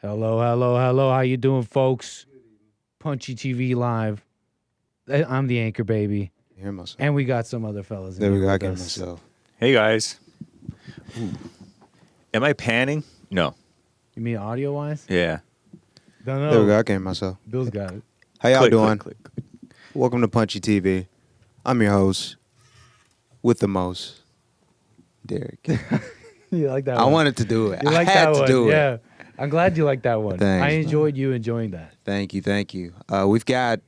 Hello, hello, hello. How you doing, folks? Punchie TV live. I'm the anchor, baby. Hear myself. And we got some other fellas. There we go. I with get us. myself. Hey guys. Ooh. Am I panning? No. You mean audio wise? Yeah. Don't know. There we go. I get myself. Bill's got it. How y'all Click, doing? click, click. Welcome to Punchy TV. I'm your host with the most, Derrick. You like that I one? wanted to do it. You like I had that to one? do it. Yeah. I'm glad you like that one. Thanks, I man. enjoyed you enjoying that. Thank you. Thank you. We've got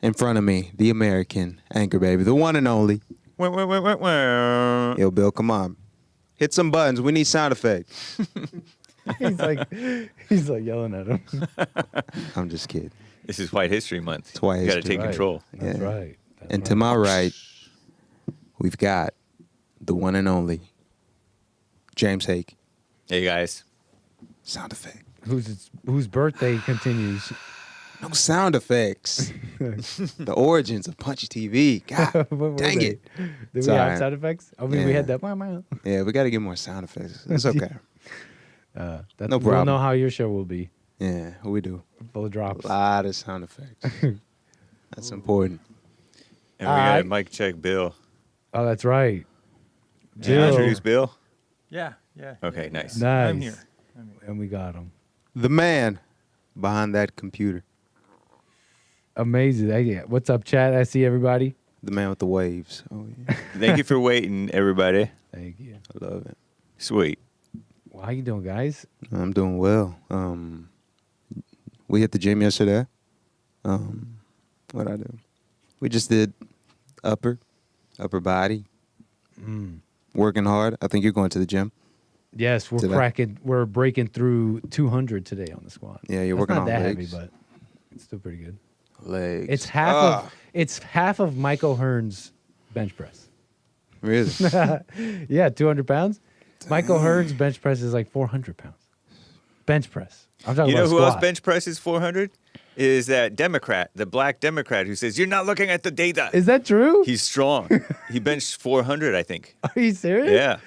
in front of me the American anchor baby, the one and only. Yo, Bill, come on. Hit some buttons. We need sound effects. he's like yelling at him. I'm just kidding. This is White History Month. It's White You got to History. take Right. control. That's Yeah. right. That's And right. to my right, we've got the one and only James Hake. Hey guys. Sound effect. whose birthday continues. No sound effects. The origins of Punchy TV. God, What were dang they? it. Did It's we all have right. sound effects? I mean, we Yeah. had that. Wow. Yeah, we got to get more sound effects. It's okay. No No We'll problem. know how your show will be. Yeah, we do. Full of drops. A lot of sound effects. That's important. And we got I- a mic check Bill. Oh, that's right. Can you Bill. introduce Bill? Yeah. Okay, nice. Nice. I'm here. And we got him. The man behind that computer. Amazing. Yeah. What's up, chat? I see everybody. The man with the waves. Oh, yeah. Thank you for waiting, everybody. Thank you. I love it. Sweet. Well, how you doing, guys? I'm doing well. We hit the gym yesterday. What'd I do? We just did upper body, working hard. I think you're going to the gym. Yes, we're Today. We're breaking through 200 today on the squad. Yeah, you're That's working not on that legs. heavy, but it's still pretty good. Legs. It's half of Mike O'Hearn's bench press. Really? Yeah, 200 pounds. Mike O'Hearn's bench press is like 400 pounds. Bench press. I'm talking You know about who squat. else bench presses 400? Is that Democrat, the black Democrat who says, you're not looking at the data. Is that true? He's strong. He benched 400, I think. Are you serious? Yeah.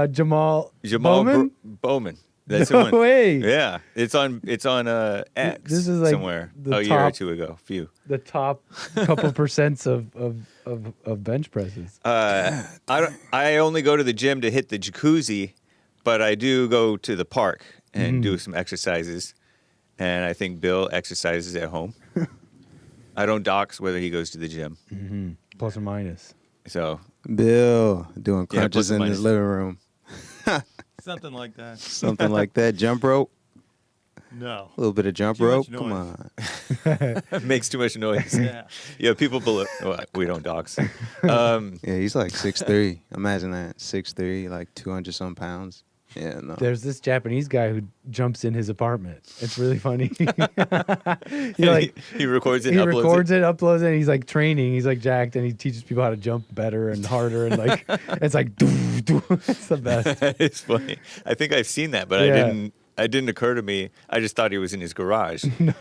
Jamal Bowman. Bowman? That's No the one. way. Yeah, it's on X. This is like somewhere the a year or top- two ago. Few. The top couple percents of bench presses. I only go to the gym to hit the jacuzzi, but I do go to the park and do some exercises. And I think Bill exercises at home. I don't dox whether he goes to the gym. Plus or minus. So Bill doing Yeah, crunches plus or in minus. his living room. Something like that. Something like that. Jump rope. No. A little bit of jump Too rope. much Come noise. on. makes too much noise. Yeah. Yeah, people below. Well, we don't dox. Yeah, he's like 6'3". Imagine that. 6'3", like 200 some pounds. Yeah, no. There's this Japanese guy who jumps in his apartment. It's really funny. he like he records it. he and uploads records it, uploads it, and he's like training. He's like jacked, and he teaches people how to jump better and harder, and like it's like doo, doo. It's the best. It's funny. I think I've seen that, but Yeah. It didn't occur to me. I just thought he was in his garage. No,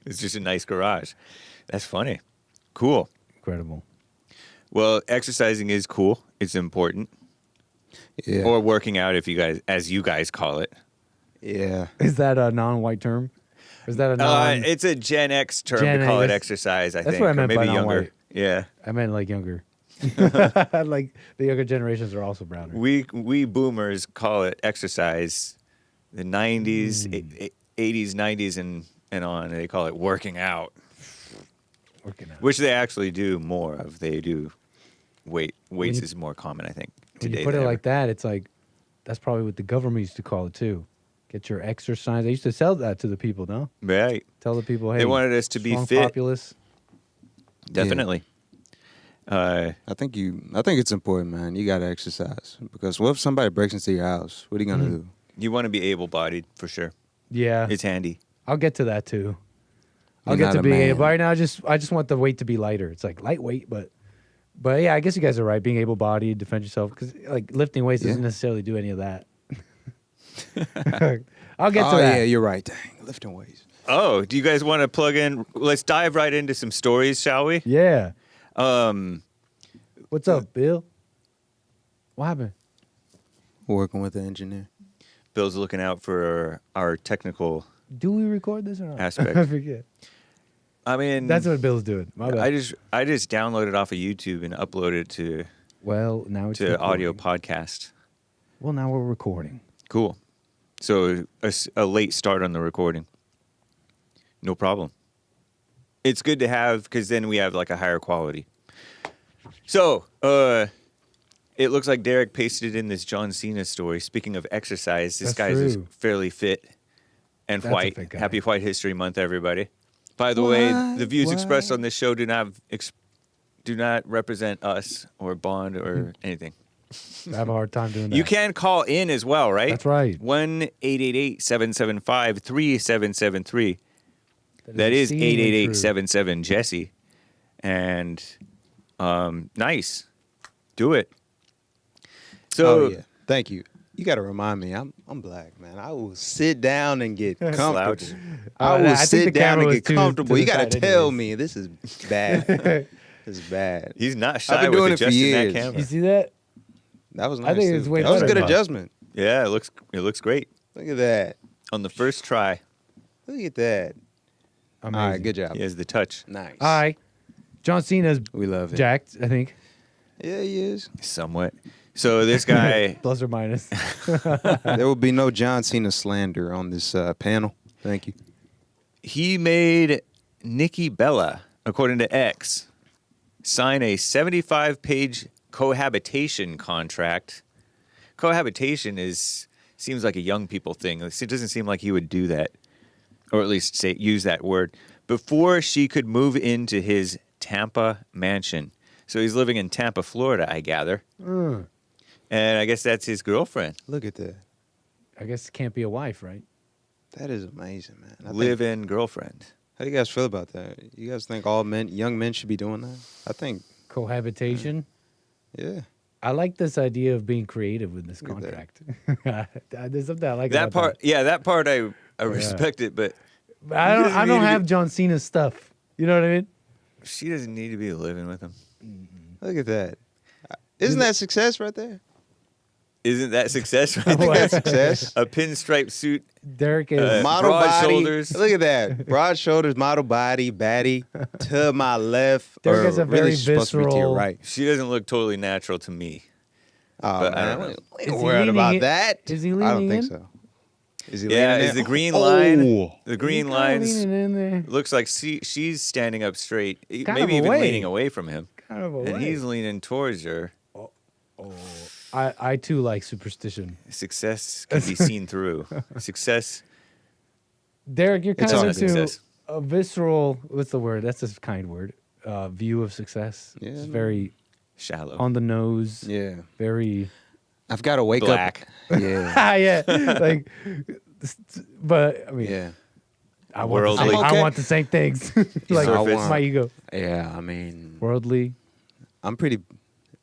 It's just a nice garage. That's funny. Cool. incredible. Well, exercising is cool. It's important. Yeah. Or working out, if you guys, as you guys call it. Yeah. Is that a non-white term? Is that a non? It's a Gen X term Gen to call it X. exercise. I That's think, what I or meant maybe by younger. non-white. Yeah. I meant like younger. Like the younger generations are also browner. We boomers call it exercise. The 90s, 80s, 90s, and on, they call it working out, Working out. which they actually do more of. They do weights you- is more common, I think. When you today put it than like that, it's like that's probably what the government used to call it too. Get your exercise. They used to sell that to the people, no? ever. Right. Tell the people, hey, They wanted us to be strong fit. populace. Definitely. I think it's important, man. You gotta exercise because what if somebody breaks into your house? What are you gonna do? You want to be able-bodied for sure. Yeah, It's handy. I'll get to that too. I'll You're get to not a being man. able. Right now, I just want the weight to be lighter. It's like lightweight, but yeah, I guess you guys are right. Being able-bodied, defend yourself, because like lifting weights doesn't Yeah. necessarily do any of that. I'll get to Oh that. yeah, you're right. Dang, lifting weights. Oh, do you guys want to plug in? Let's dive right into some stories, shall we? Yeah. Um, What's up, Bill? What happened? Working with the engineer. Bill's looking out for our technical Do we record this or not? aspect. I forget. I mean, That's what Bill's doing. My bad. I just downloaded off of YouTube and uploaded it to Well, now it's audio recording. podcast. Well, now we're recording. Cool. So a late start on the recording. No problem. It's good to have because then we have like a higher quality. So, it looks like Derrick pasted in this John Cena story. Speaking of exercise, this That's guy's is true. fairly fit and That's a white. fit guy. Happy White History Month, everybody. By the way, the views expressed on this show do not represent us or Bond or anything. I have a hard time doing that. You can call in as well, right? That's right. 1-888-775-3773. That is seemingly true. 888-77-JESSE. And nice. Do it. So Oh yeah, thank you. You got to remind me, I'm black, man. I will sit down and get comfortable. Slouch. I will I think the sit down camera and was get to comfortable. the You got side to tell anyways. me this is bad. This is bad. he's not I've shy been with doing it for adjusting that years. camera. You see that? That was I nice. think it's too. way That was a better good now. adjustment. Yeah, it looks great Look at that. on the first try. Look at that. Amazing. All right, good job. He has the touch. Nice. All right. John Cena's We love it. jacked, I think. Yeah, he is. Somewhat. So this guy, Plus or minus. There will be no John Cena slander on this panel. Thank you. he made Nikki Bella, according to X, sign a 75-page cohabitation contract. Cohabitation seems like a young people thing. It doesn't seem like he would do that, or at least use that word, before she could move into his Tampa mansion. So he's living in Tampa, Florida, I gather. And I guess that's his girlfriend. Look at that. I guess it can't be a wife, right? That is amazing, man. I think- Live-in girlfriend. How do you guys feel about that? You guys think all young men should be doing that? I think, Cohabitation. yeah. I like this idea of being creative with this Look at contract. There's something I like That about part, yeah, that part I respect it, but But I He don't. doesn't I need don't to have be- John Cena's stuff. You know what I mean? she doesn't need to be living with him. Look at that. Isn't that success right there? Isn't that success? Right I think there? that's success. A pinstripe suit. Derrick is. Model broad body. shoulders. Look at that. Broad shoulders, model body, baddie to my left. Derrick or has a really very she's supposed to be to your visceral- right. She doesn't look totally natural to me. Oh, But I man. don't know. We Is ain't he worried leaning about in? that. Is he I don't leaning think in? so. Is he Yeah, leaning is in? the green Oh. line? The green Kinda lines leaning in there. looks like she's standing up straight, Kind maybe of even away. leaning away from him, Kind of a and way. he's leaning towards her. I too like superstition. Success can be seen through. Success. Derrick, you're kind It's of all into success. a visceral. What's the word? That's a kind word. View of success. Yeah, It's no. very Shallow. on the nose. Yeah. Very. I've got to wake Black. up. Yeah. Yeah. Like. But I mean, Yeah. I want, the Worldly. same, Okay. I want the same things. like Surface. my ego. Yeah. I mean, Worldly.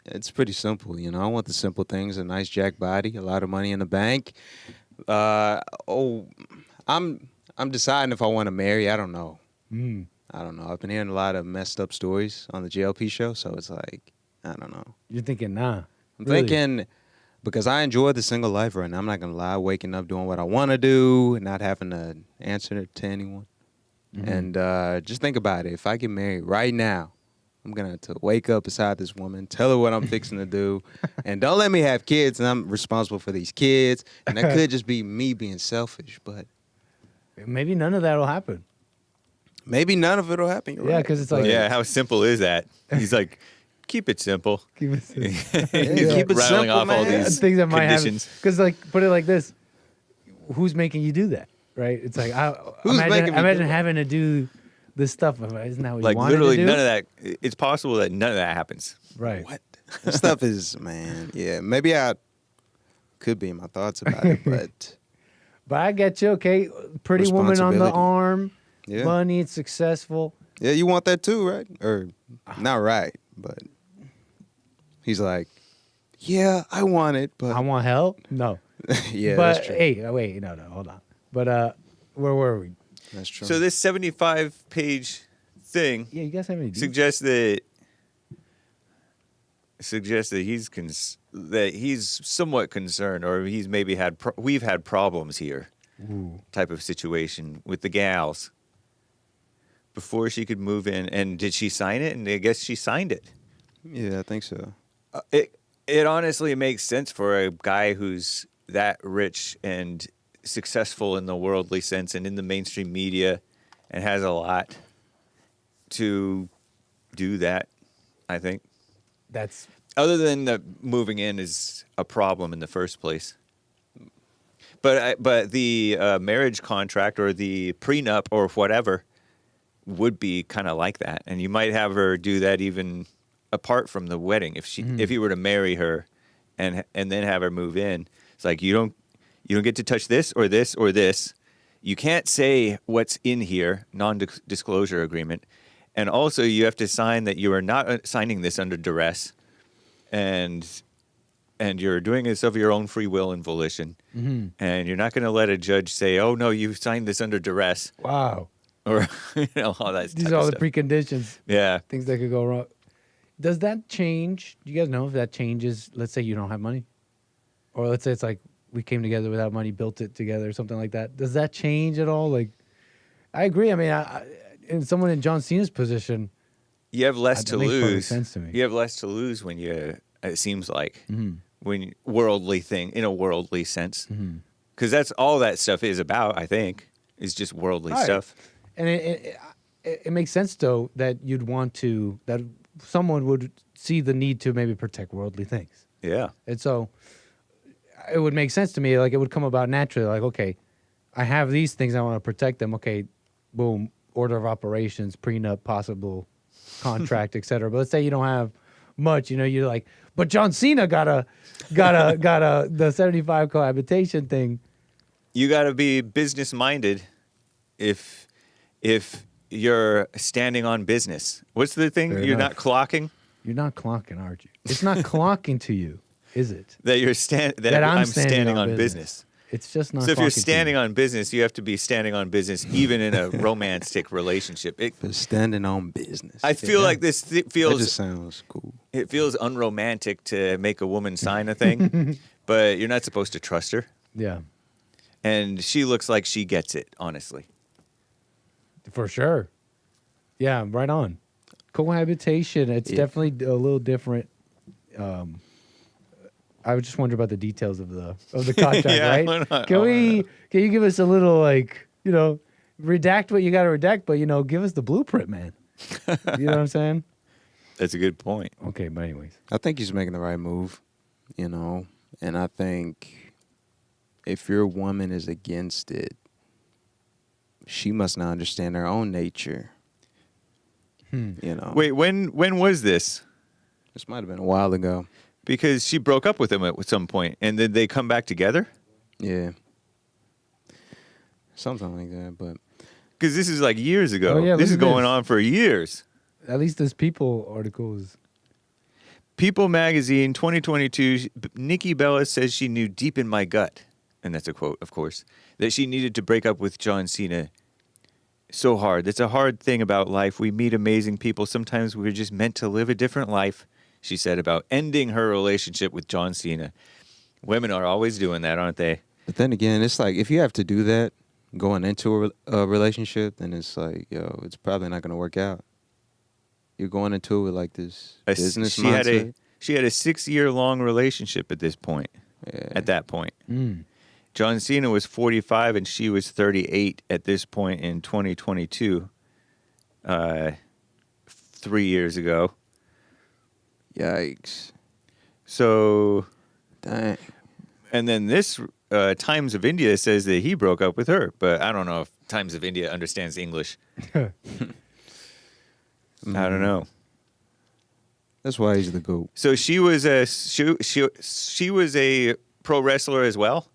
it's pretty simple, you know. I want the simple things: a nice jack body, a lot of money in the bank. I'm deciding if I want to marry. I don't know. I don't know. I've been hearing a lot of messed up stories on the JLP show, so it's like, I don't know. You're thinking, nah. I'm Really? thinking because I enjoy the single life right now. I'm not gonna lie, waking up doing what I want to do, and not having to answer to anyone. And just think about it. If I get married right now, I'm gonna have to wake up beside this woman, tell her what I'm fixing to do, and don't let me have kids, and I'm responsible for these kids. And that could just be me being selfish, but Maybe none of that will happen. maybe none of it'll happen. You're Yeah, right. 'cause it's like- Yeah, how simple is that? He's like, keep it simple. Keep it He's keep it rattling simple, off all man. these things that might happen. conditions. Because, like, put it like this: who's making you do that? Right? It's like, Who's making me imagine do it? having to do this stuff. Isn't that what Like you wanted literally to do? none of that. It's possible that none of that happens. Right. What? That stuff is, man. Yeah, maybe I could be in my thoughts about it, but But I get you. Okay, pretty woman on the Responsibility. arm, yeah, money, it's successful. yeah, you want that too, right? Or not right, but he's like, yeah, I want it, but I want help. No. yeah, but that's true. hey, wait, no, hold on. But where were we? That's true. So this 75-page thing Yeah, you guys have any? suggests that suggests that he's somewhat concerned, or he's maybe we've had problems here, type of situation with the gals before she could move in. And did she sign it? And I guess she signed it. Yeah, I think so. It honestly makes sense for a guy who's that rich and successful in the worldly sense and in the mainstream media and has a lot to do that, I think. That's Other than the moving in is a problem in the first place. But the marriage contract or the prenup or whatever would be kind of like that. And you might have her do that even apart from the wedding. If you were to marry her and then have her move in, it's like you don't get to touch this or this or this. You can't say what's in here, non-disclosure agreement. And also you have to sign that you are not signing this under duress. And you're doing this of your own free will and volition. Mm-hmm. And you're not going to let a judge say, "Oh no, you signed this under duress." wow. Or all that. These are all the preconditions. Yeah. Things that could go wrong. Does that change? Do you guys know if that changes? Let's say you don't have money, or let's say it's like we came together without money, built it together, or something like that. Does that change at all? Like, I agree. I mean, and someone in John Cena's position, You have less to that makes perfect lose. sense to me. You have less to lose when it seems like, when worldly thing, in a worldly sense. Because that's all that stuff is about, I think, is just worldly Right. stuff. And it makes sense though that you'd want to, that someone would see the need to maybe protect worldly things. Yeah. And so it would make sense to me, like it would come about naturally, like, okay, I have these things, I want to protect them. Okay, boom, order of operations, prenup, possible contract, etc. But let's say you don't have much, you're like, but John Cena got the 75 cohabitation thing. You got to be business minded if you're standing on business. What's the thing? Fair You're enough. not clocking? You're not clocking, aren't you? It's not clocking to you, is it? That I'm standing on business. business. It's just not. So if you're clocking to standing you. on business, you have to be standing on business even in a romantic relationship. For standing on business. I feel like this that just feels sounds cool. it feels unromantic to make a woman sign a thing, but you're not supposed to trust her. Yeah, And she looks like she gets it, honestly. for sure. Yeah, right on. Cohabitation. It's definitely a little different. I was just wondering about the details of the contract, Yeah, right? why not? Can you give us a little, like, redact what you got to redact, but give us the blueprint, man. You know what I'm saying? That's a good point. Okay, but anyways, I think he's making the right move, and I think if your woman is against it, she must not understand her own nature. Wait, when was this? This might have been a while ago. Because she broke up with him at some point, and then they come back together? Yeah. Something like that, but Because this is like years ago. Oh, yeah, this look is at going this. on for years. at least this People article is. People magazine 2022, Nikki Bella says she knew deep in my gut, and that's a quote, of course, that she needed to break up with John Cena. So hard. That's a hard thing about life. We meet amazing people. Sometimes we're just meant to live a different life, she said about ending her relationship with John Cena. Women are always doing that, aren't they? But then again, it's like if you have to do that going into a relationship, then it's like, it's probably not going to work out. You're going into it with like this business mindset. She had a 6-year-long relationship at this point. Yeah. At that point. Mm. John Cena was 45 and she was 38 at this point in 2022. 3 years ago. Yikes. So, Dang. and then this Times of India says that he broke up with her, but I don't know if Times of India understands English. I don't know. That's why he's the GOAT. So she was she was a pro wrestler as well.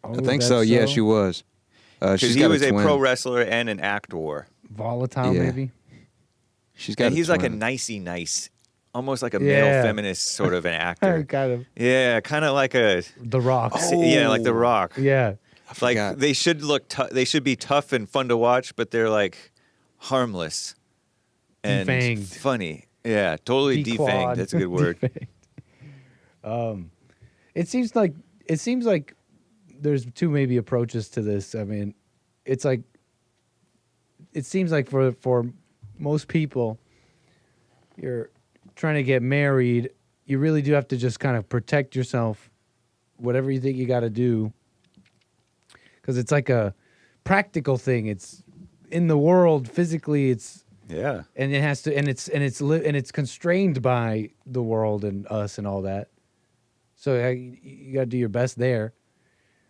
Oh, I think that's so. Yeah, she was. Because She's he got was a twin. pro wrestler and an actor. volatile, Yeah. maybe. She's got. And he's like a twin. nice, almost like a Yeah. male feminist sort of an actor. Kind of Yeah, kind of like a The Rock. yeah, like The Rock. Yeah. Like forgot. they should look, they should be tough and fun to watch, but they're like harmless and Fanged. funny. Yeah, totally Dequad. defanged. That's a good word. Defanged. It seems like there's two maybe approaches to this. I mean, it seems like for most people, you're trying to get married, you really do have to just kind of protect yourself, whatever you think you got to do, because it's like a practical thing. It's in the world physically. Yeah. And it has to, and it's constrained by the world and us and all that. So you got to do your best there,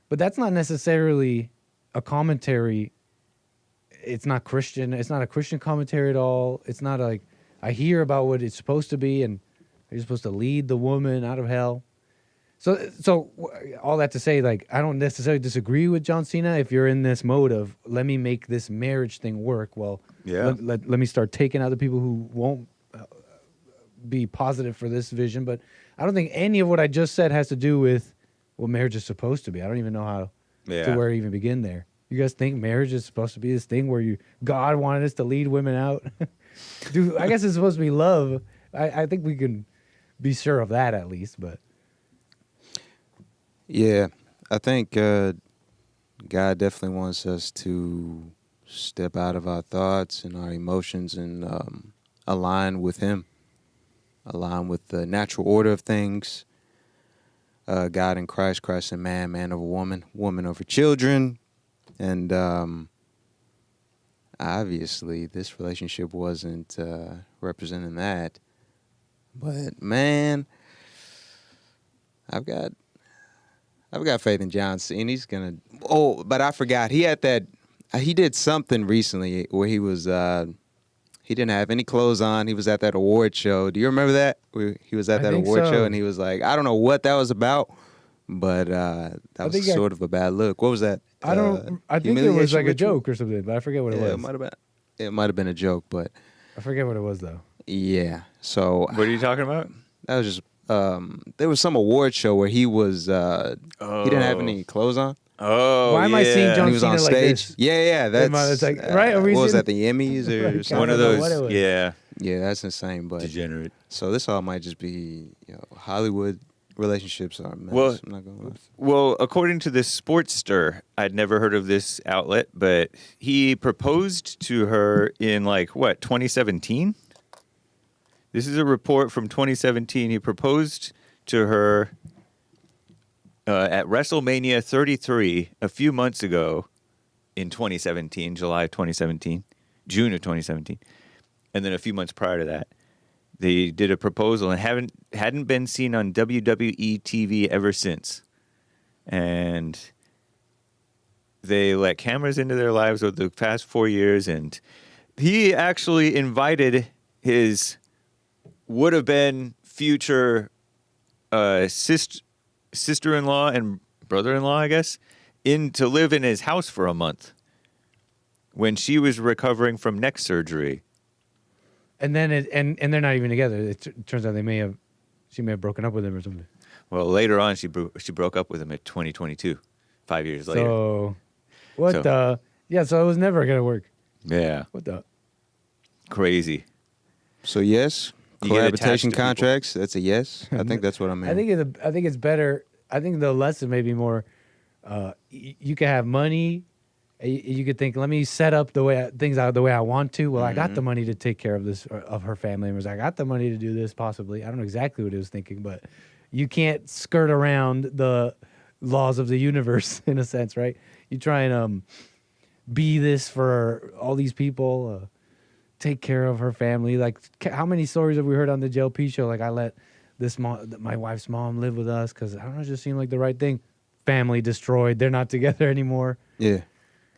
but that's not necessarily a commentary. It's not Christian. It's not a Christian commentary at all. It's not like I hear about what it's supposed to be, and you're supposed to lead the woman out of hell. So all that to say, like, I don't necessarily disagree with John Cena if you're in this mode of let me make this marriage thing work. Well, Yeah. let me start taking out the people who won't be positive for this vision. But I don't think any of what I just said has to do with what marriage is supposed to be. I don't even know how to where to even begin there. You guys think marriage is supposed to be this thing where God wanted us to lead women out? Dude, I guess it's supposed to be love. I think we can be sure of that at least, but. Yeah, I think God definitely wants us to step out of our thoughts and our emotions and align with Him, align with the natural order of things. God in Christ, Christ in man, man over woman, woman over children. And obviously this relationship wasn't representing that. But, man, I've got faith in John Cena. He's gonna. Oh, but I forgot. He had that. He did something recently where he was. He didn't have any clothes on. He was at that award show. Do you remember that? Where he was at that award show and he was like, I don't know what that was about, but that was sort of a bad look. What was that? I think it was like a joke or something, but I forget what it was. It might have been a joke, but I forget what it was though. Yeah. So What are you talking about? that was just. There was some award show where he was. He didn't have any clothes on. Oh, Why am I seeing John And he was on Cena like stage. this? Yeah. That's It's like, right? Are we what was seeing- that? The Emmys or Like, something? One of I don't know what it those. was. Yeah. Yeah, that's insane. But Degenerate. so this all might just be, Hollywood relationships are a mess. Well- I'm not gonna lie. Well, according to this Sportster, I'd never heard of this outlet, but he proposed to her in 2017? This is a report from 2017. He proposed to her at WrestleMania 33 a few months ago in 2017, July of 2017, June of 2017. And then a few months prior to that, they did a proposal and hadn't been seen on WWE TV ever since. And they let cameras into their lives over the past 4 years, and he actually invited his would have been future sister-in-law and brother-in-law, I guess, in to live in his house for a month when she was recovering from neck surgery. And then and they're not even together. It turns out she may have broken up with him or something. Well, later on, she broke up with him at 2022, 5 years later. So what So- the? Yeah, so it was never gonna work. Yeah, What the? crazy. So yes, You get attached cohabitation to people. contracts. That's a yes. I think that's what I mean. I think it's better. I think the lesson may be more. You can have money. You could think, let me set up things out the way I want to. Well, I got the money to take care of this of her family members. I got the money to do this. Possibly, I don't know exactly what he was thinking, but you can't skirt around the laws of the universe in a sense, right? You try and be this for all these people. Take care of her family. Like, how many stories have we heard on the JLP show? Like, I let my wife's mom live with us because I don't know, it just seemed like the right thing. Family destroyed. They're not together anymore. Yeah.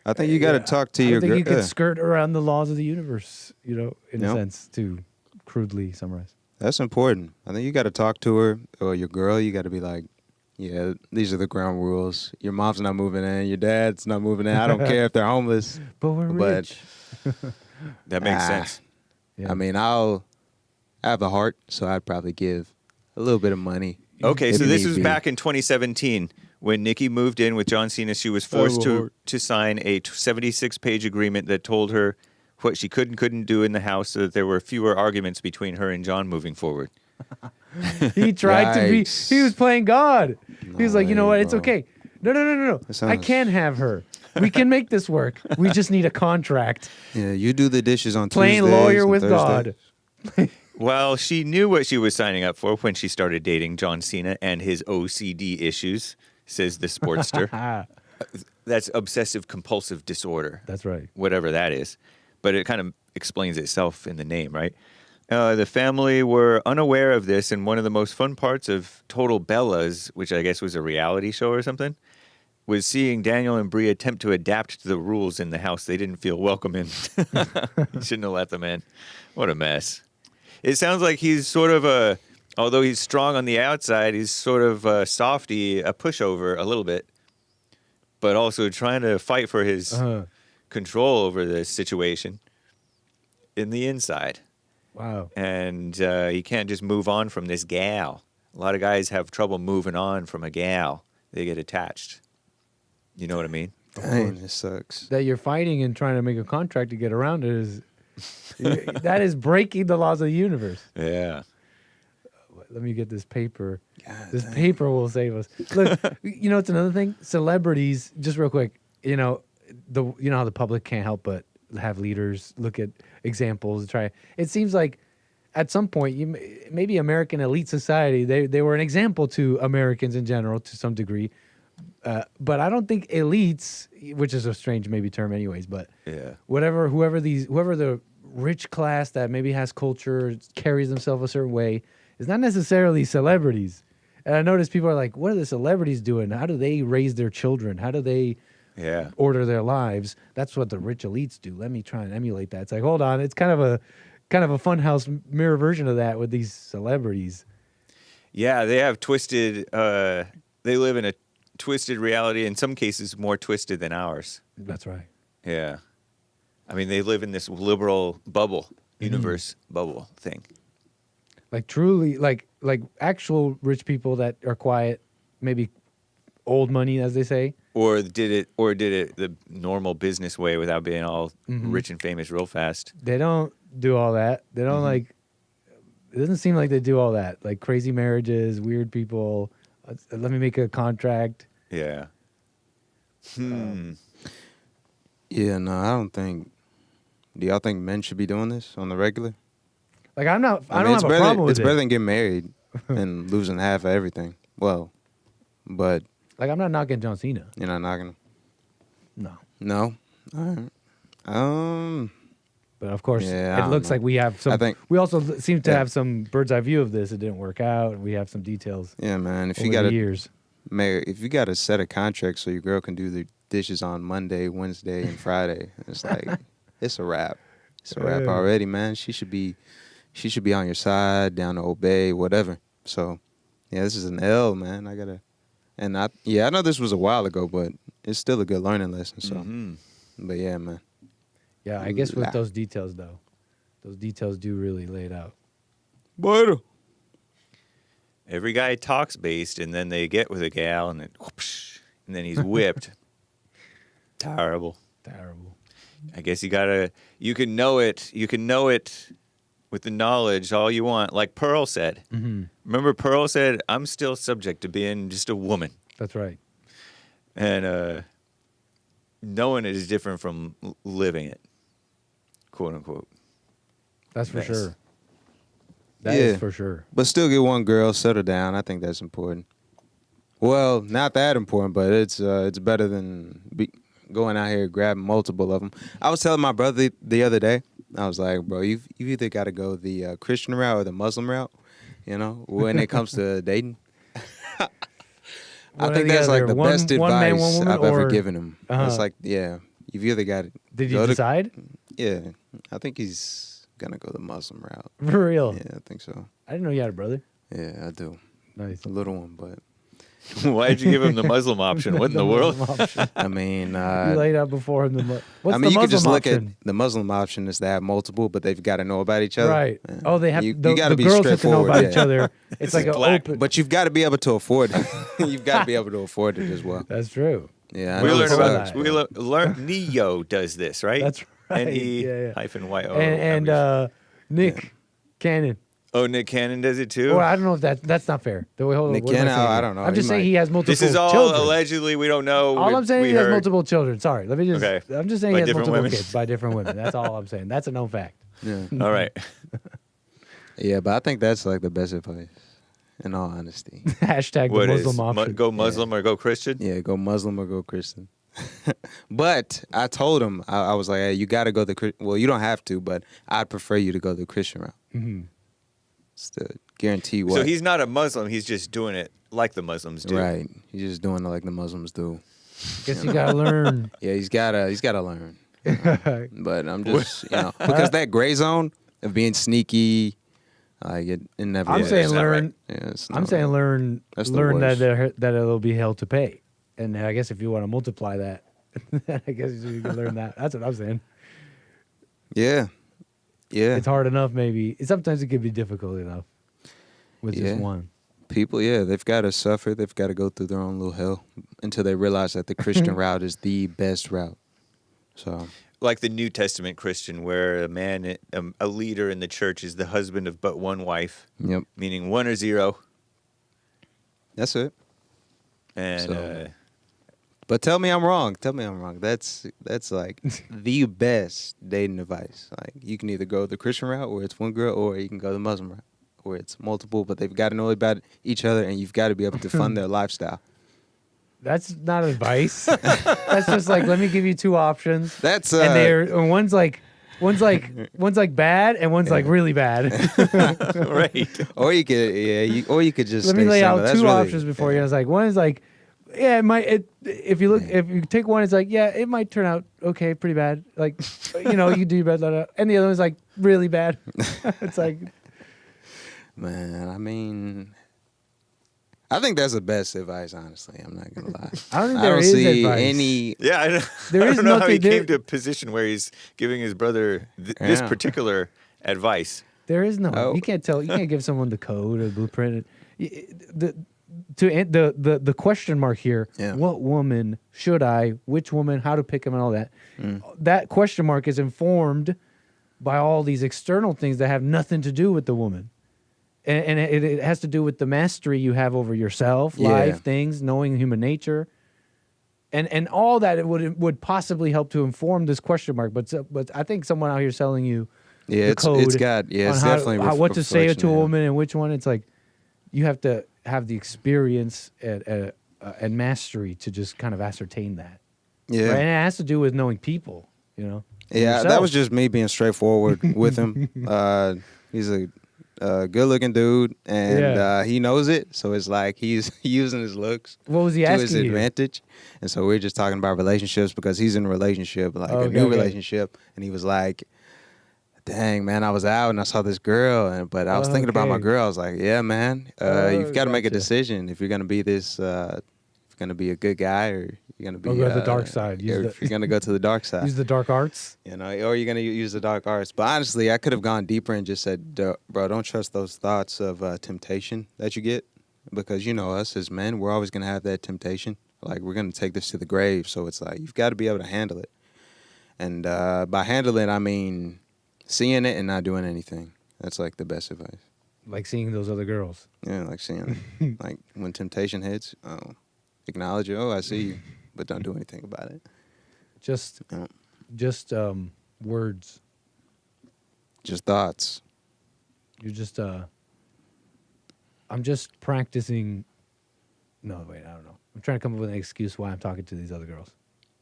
I think you got to talk to I your think girl. you could skirt around the laws of the universe, in a Yep. sense, to crudely summarize. That's important. I think you got to talk to her or your girl. You got to be like, yeah, these are the ground rules. Your mom's not moving in. Your dad's not moving in. I don't care if they're homeless. But we're But- rich. That makes Ah. sense. Yeah. I mean, I have a heart, so I'd probably give a little bit of money. Okay, If so this need was be. back in 2017 when Nikki moved in with John Cena. She was forced to sign a 76-page agreement that told her what she could and couldn't do in the house so that there were fewer arguments between her and John moving forward. He tried to be. Yikes. He was playing God. He was like, you know way, what? It's bro. okay. No. That I sounds- can have her. We can make this work. We just need a contract. Yeah, you do the dishes on Playing Tuesdays lawyer and with Thursdays. God. Well, she knew what she was signing up for when she started dating John Cena and his OCD issues, says the Sportster. That's obsessive compulsive disorder. That's right. Whatever that is. But it kind of explains itself in the name, right? The family were unaware of this, and one of the most fun parts of Total Bellas, which I guess was a reality show or something, was seeing Daniel and Bree attempt to adapt to the rules in the house they didn't feel welcome in. Shouldn't have let them in. What a mess. It sounds like he's sort of although he's strong on the outside, he's sort of a softy, a pushover a little bit, but also trying to fight for his control over the situation in the inside. Wow. And he can't just move on from this gal. A lot of guys have trouble moving on from a gal. They get attached. You know what I mean? Dang, it sucks. That you're fighting and trying to make a contract to get around it is that is breaking the laws of the universe. Yeah. Let me get this paper. God This dang. paper will save us. Look, you know, it's another thing. Celebrities, just real quick. You know how the public can't help but have leaders look at examples. Try. It seems like at some point, maybe American elite society, they were an example to Americans in general to some degree. But I don't think elites, which is a strange maybe term, anyways. But Yeah. whoever the rich class that maybe has culture, carries themselves a certain way, is not necessarily celebrities. And I notice people are like, what are the celebrities doing? How do they raise their children? How do they Yeah. order their lives? That's what the rich elites do. Let me try and emulate that. It's like, hold on, it's kind of a funhouse mirror version of that with these celebrities. Yeah, they have twisted, they live in a twisted reality, in some cases more twisted than ours. That's right. Yeah. I mean, they live in this liberal bubble, universe bubble thing. Like truly, like actual rich people that are quiet, maybe old money, as they say. Or did it the normal business way without being all rich and famous real fast. They don't do all that. They don't like. It doesn't seem like they do all that. Like crazy marriages, weird people. Let me make a contract. Yeah. Yeah, no, I don't think. Do y'all think men should be doing this on the regular? Like I don't it's have a better, problem with it's it. better than getting married and losing half of everything. Well, but Like I'm not knocking John Cena. you're not knocking him. No. No. All right. But of course, Yeah, I it don't looks know. like we have some. I think- we also seem to Yeah. have some bird's eye view of this. It didn't work out. We have some details Yeah, man. If over you got the a years. if you got a set of contracts so your girl can do the dishes on Monday, Wednesday, and Friday, it's like it's a wrap. It's a wrap Yeah. already, man. She should be on your side, down to obey, whatever. So, yeah, this is an L, man. I know this was a while ago, but it's still a good learning lesson. So, but yeah, man. Yeah, I guess with La. those details though, those details do really lay it out. Bueno. Every guy talks based, and then they get with a gal, and then whoosh, and then he's whipped. Terrible. Terrible. I guess you can know it. You can know it with the knowledge all you want. Like Pearl said. Mm-hmm. Remember Pearl said, I'm still subject to being just a woman. That's right. And knowing it is different from living it, quote unquote. That's for Nice. sure. That is Yeah. for sure. But still get one girl, settle down. I think that's important. Well, not that important, but it's better than going out here grabbing multiple of them. I was telling my brother the other day, I was like, bro, you've either got to go the Christian route or the Muslim route, you know, when it comes to dating. I One or think the that's like other. the One- best one man, advice one woman, I've ever or- given him. It's like, yeah, you've either got to Did you go to- decide? Yeah, I think he's going to go the Muslim route. For real? Yeah, I think so. I didn't know you had a brother. Yeah, I do. Nice. A little one, but Why'd you give him the Muslim option? What in the world? Muslim option. I mean, You laid out before him. What's I mean, the you Muslim could just look option? at the Muslim option is to have multiple, but they've got to know about each other. Right. Yeah. Oh, they have. You the gotta the be girls have to know straightforward, about yeah. each other. It's like is an black. open. But you've got to be able to afford it. You've got to be able to afford it as well. That's true. Yeah, I We know learn it's, about that. we learn Neo does this, right? That's N-E yeah, yeah. hyphen Y-O. And Nick Cannon. Oh, Nick Cannon does it too? Well, I don't know if that's not fair. Wait, hold on. Nick What am Cannon, saying I here? don't know. I'm just He saying might- he has multiple This is all children. allegedly. We don't know. All I'm saying we he has heard. multiple children. Sorry, let me just. Okay. I'm just saying By he has different multiple women? kids by different women. That's all I'm saying. That's a known fact. Yeah. All right. Yeah, but I think that's like the best advice, in all honesty. Hashtag the What is Muslim option. go Muslim or go Christian? Yeah, go Muslim or go Christian. But I told him, I was like, hey, you got to go well, you don't have to, but I'd prefer you to go the Christian route. Mm-hmm. It's to guarantee what. So he's not a Muslim. He's just doing it like the Muslims do. Right. He's just doing it like the Muslims do. Guess you gotta learn. Yeah, he's gotta learn. But I'm just, because that gray zone of being sneaky, like it never. I'm Yeah, saying that's not learn. right. Yeah, it's I'm not saying right. learn. That's the Learn worst. that it'll be hell to pay. And I guess if you want to multiply that, I guess you can learn that. That's what I'm saying. Yeah. Yeah. It's hard enough, maybe. Sometimes it can be difficult enough with Yeah. just one. People, yeah, they've got to suffer. They've got to go through their own little hell until they realize that the Christian route is the best route. So, Like the New Testament Christian, where a man, a leader in the church, is the husband of but one wife, yep, meaning 1 or 0. that's it. And So- But tell me I'm wrong. Tell me I'm wrong. That's like the best dating advice. Like you can either go the Christian route where it's one girl, or you can go the Muslim route where it's multiple. But they've got to know about each other, and you've got to be able to fund their lifestyle. That's not advice. That's just like, let me give you two options. That's And and one's like bad and one's like really bad. right. or you could you could just Let me stay lay single. out That's two really- options before you. It's like one is like, yeah, it might. If you take one, it's like, yeah, it might turn out okay, pretty bad. Like, you do your best, and the other one's like really bad. It's like, Man, I mean, I think that's the best advice. Honestly, I'm not gonna lie. I don't think there is see advice. any. Yeah, I There I is don't know how he nothing- came to a position where he's giving his brother this Yeah. particular advice. there is no. Oh. You can't tell. You can't give someone the code or the blueprint. The question mark here. Yeah. What woman should I? Which woman? How to pick them and all that. Mm. That question mark is informed by all these external things that have nothing to do with the woman. And it has to do with the mastery you have over yourself, Yeah. life, things, knowing human nature, and all that. It would possibly help to inform this question mark. But I think someone out here selling you Yeah, the it's code got on it's how, definitely what to say reflection, to a yeah. woman and which one. It's like you have to have the experience and mastery to just kind of ascertain that. Yeah, Right? And it has to do with knowing people. yeah. yourself. That was just me being straightforward with him. He's a good-looking dude, and Yeah. he knows it. So it's like he's using his looks What was he to his asking you? advantage. And so we're just talking about relationships because he's in a relationship, like Okay, a new okay. relationship, and he was like, "Dang, man, I was out and I saw this girl, but I was thinking about my Okay. girl. I was like, yeah, man, Oh, you've got to make a gotcha. decision if you're gonna be this, if you're gonna be a good guy or you're gonna be Or go to the dark side. Use or the- if you're gonna go to the dark side, Use the dark arts. or you're gonna use the dark arts. But honestly, I could have gone deeper and just said, bro, don't trust those thoughts of temptation that you get, because us as men, we're always gonna have that temptation. Like we're gonna take this to the grave. So it's like you've got to be able to handle it. And by handling, I mean seeing it and not doing anything. That's like the best advice. Like seeing those other girls. Yeah, like seeing like when temptation hits, acknowledge it. Oh, I see you, but don't do anything about it. Just words. Just thoughts. You're just I'm just practicing. No, wait, I don't know. I'm trying to come up with an excuse why I'm talking to these other girls.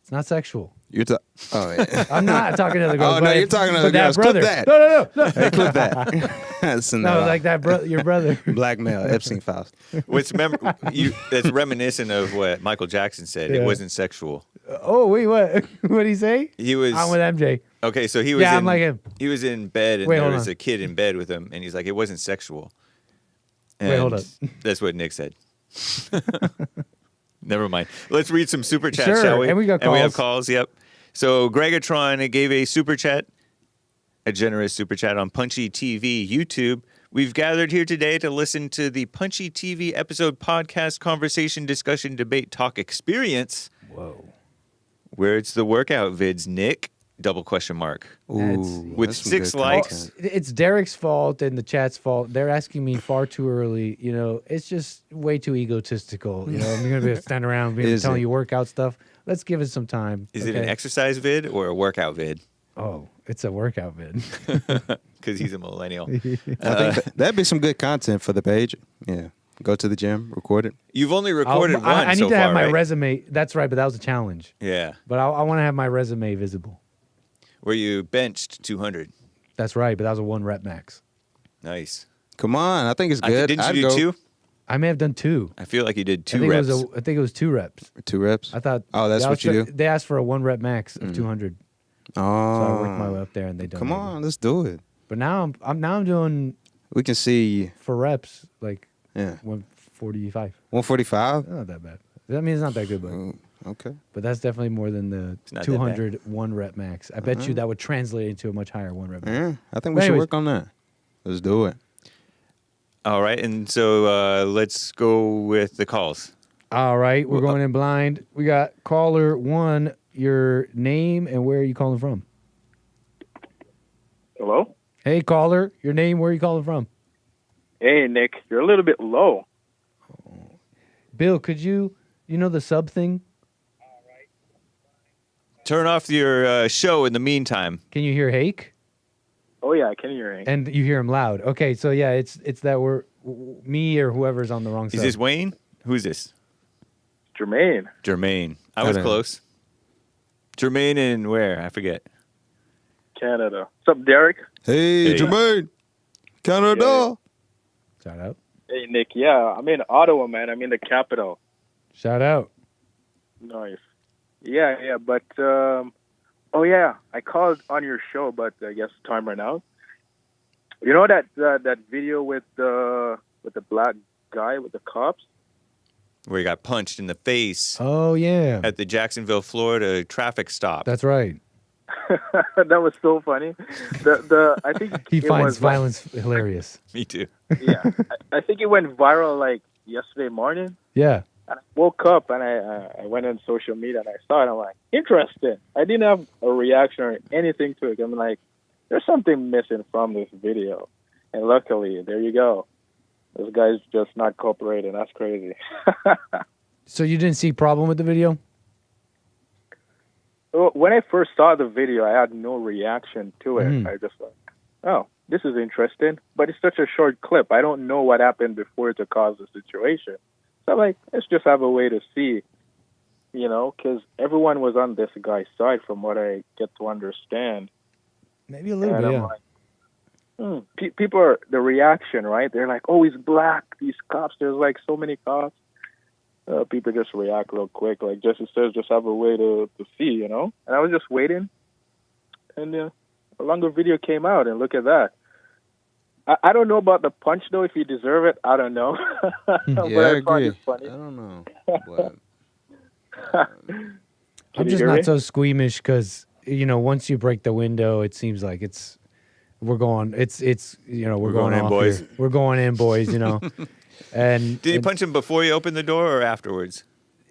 It's not sexual. Oh, yeah. I'm not talking to other girls. Oh, no, but you're talking to but other girls. Clip brother. that. No. Hey, clip that. Send that No, off. like that brother, your brother. Blackmail, Epstein files. That's reminiscent of what Michael Jackson said. Yeah. It wasn't sexual. Oh wait, what? What did he say? He was I'm with MJ. okay. So he was. Yeah, in, I'm like him. He was in bed, and Wait, there hold was on. a kid in bed with him, and he's like, "It wasn't sexual." Wait, hold And up. That's what Nick said. Never mind. Let's read some super chats, Sure, shall we? and we got And we have calls. calls. Yep. So Gregatron gave a super chat, a generous super chat on Punchie TV YouTube. We've gathered here today to listen to the Punchie TV episode podcast conversation discussion debate talk experience, Whoa. where it's the workout vids, Nick. double question mark. That's- With that's some 6 good likes. content. It's Derrick's fault and the chat's fault. They're asking me far too early. You know, it's just way too egotistical. You know, I'm going to be standing around Is telling it? you workout stuff. Let's give it some time. Is it an okay? exercise vid or a workout vid? Oh, it's a workout vid. Because he's a millennial. I think that'd be some good content for the page. Yeah. Go to the gym, record it. You've only recorded one I need so to have far, my right? resume. That's right, but that was a challenge. Yeah. But I want to have my resume visible. Where you benched 200. That's right, but that was a 1 rep max. Nice. Come on. I think it's good. Didn't I'd you do go 2? I may have done 2. I feel like you did 2 I think reps. I think it was 2 reps. 2 reps. I thought. Oh, that's that what was you the- do? They asked for a 1 rep max of 200, Oh. so I worked my way up there, and they done. Come on. Let's do it. But now I'm doing We can see. for reps like Yeah. 145. 145. Not that bad. I mean, it's not that good, Okay. but that's definitely more than the not that 200 1 rep max. I bet you that would translate into a much higher 1 rep max. Yeah. I think we But should anyways. work on that. Let's do it. All right. And so let's go with the calls. All right, we're going in blind. We got caller 1. Your name and where are you calling from? Hello? Hey, caller, your name, where are you calling from? Hey, Nick, you're a little bit low. Bill, could you know the sub thing? Turn off your show in the meantime. Can you hear Hake? Oh, yeah, I can hear you. And you hear him loud. Okay, so yeah, it's that me or whoever's on the wrong Is side. this Wayne? Who's this? Jermaine, Jermaine. I was Hello. close. Jermaine and where? I forget. Canada. What's up, Derrick? Hey, Hey. Jermaine. Canada. Shout out. Hey, Nick, yeah, I'm in Ottawa, man. I'm in the capital. Shout out. Nice. Yeah, but, oh, yeah, I called on your show, but I guess time ran out. You know that video with the black guy with the cops? Where he got punched in the face Oh yeah. at the Jacksonville, Florida traffic stop. That's right. That was so funny. I think He it finds was, like- violence hilarious. Me too. yeah, I think it went viral like yesterday morning. Yeah. And I woke up and I went on social media and I saw it. I'm like, interesting. I didn't have a reaction or anything to it. I'm like, there's something missing from this video. And luckily, there you go. This guy's just not cooperating. That's crazy. So you didn't see problem with the video? So when I first saw the video, I had no reaction to it. Mhm. I just like, oh, this is interesting. But it's such a short clip. I don't know what happened before to cause the situation. So I'm like, let's just have a way to see, because everyone was on this guy's side from what I get to understand. Maybe a little And bit, I'm yeah. like, people are, the reaction, right? They're like, oh, he's black. These cops, there's like so many cops. People just react real quick. Like Jesse says, just have a way to see, And I was just waiting. And a longer video came out, and look at that. I don't know about the punch, though, if you deserve it. I don't know. But Yeah, I I thought agree. it funny. I don't know. But, Can I'm you just hear not me? so squeamish because once you break the window, it seems like we're going going in, off boys. here. We're going in, boys. And Did he punch him before he opened the door or afterwards?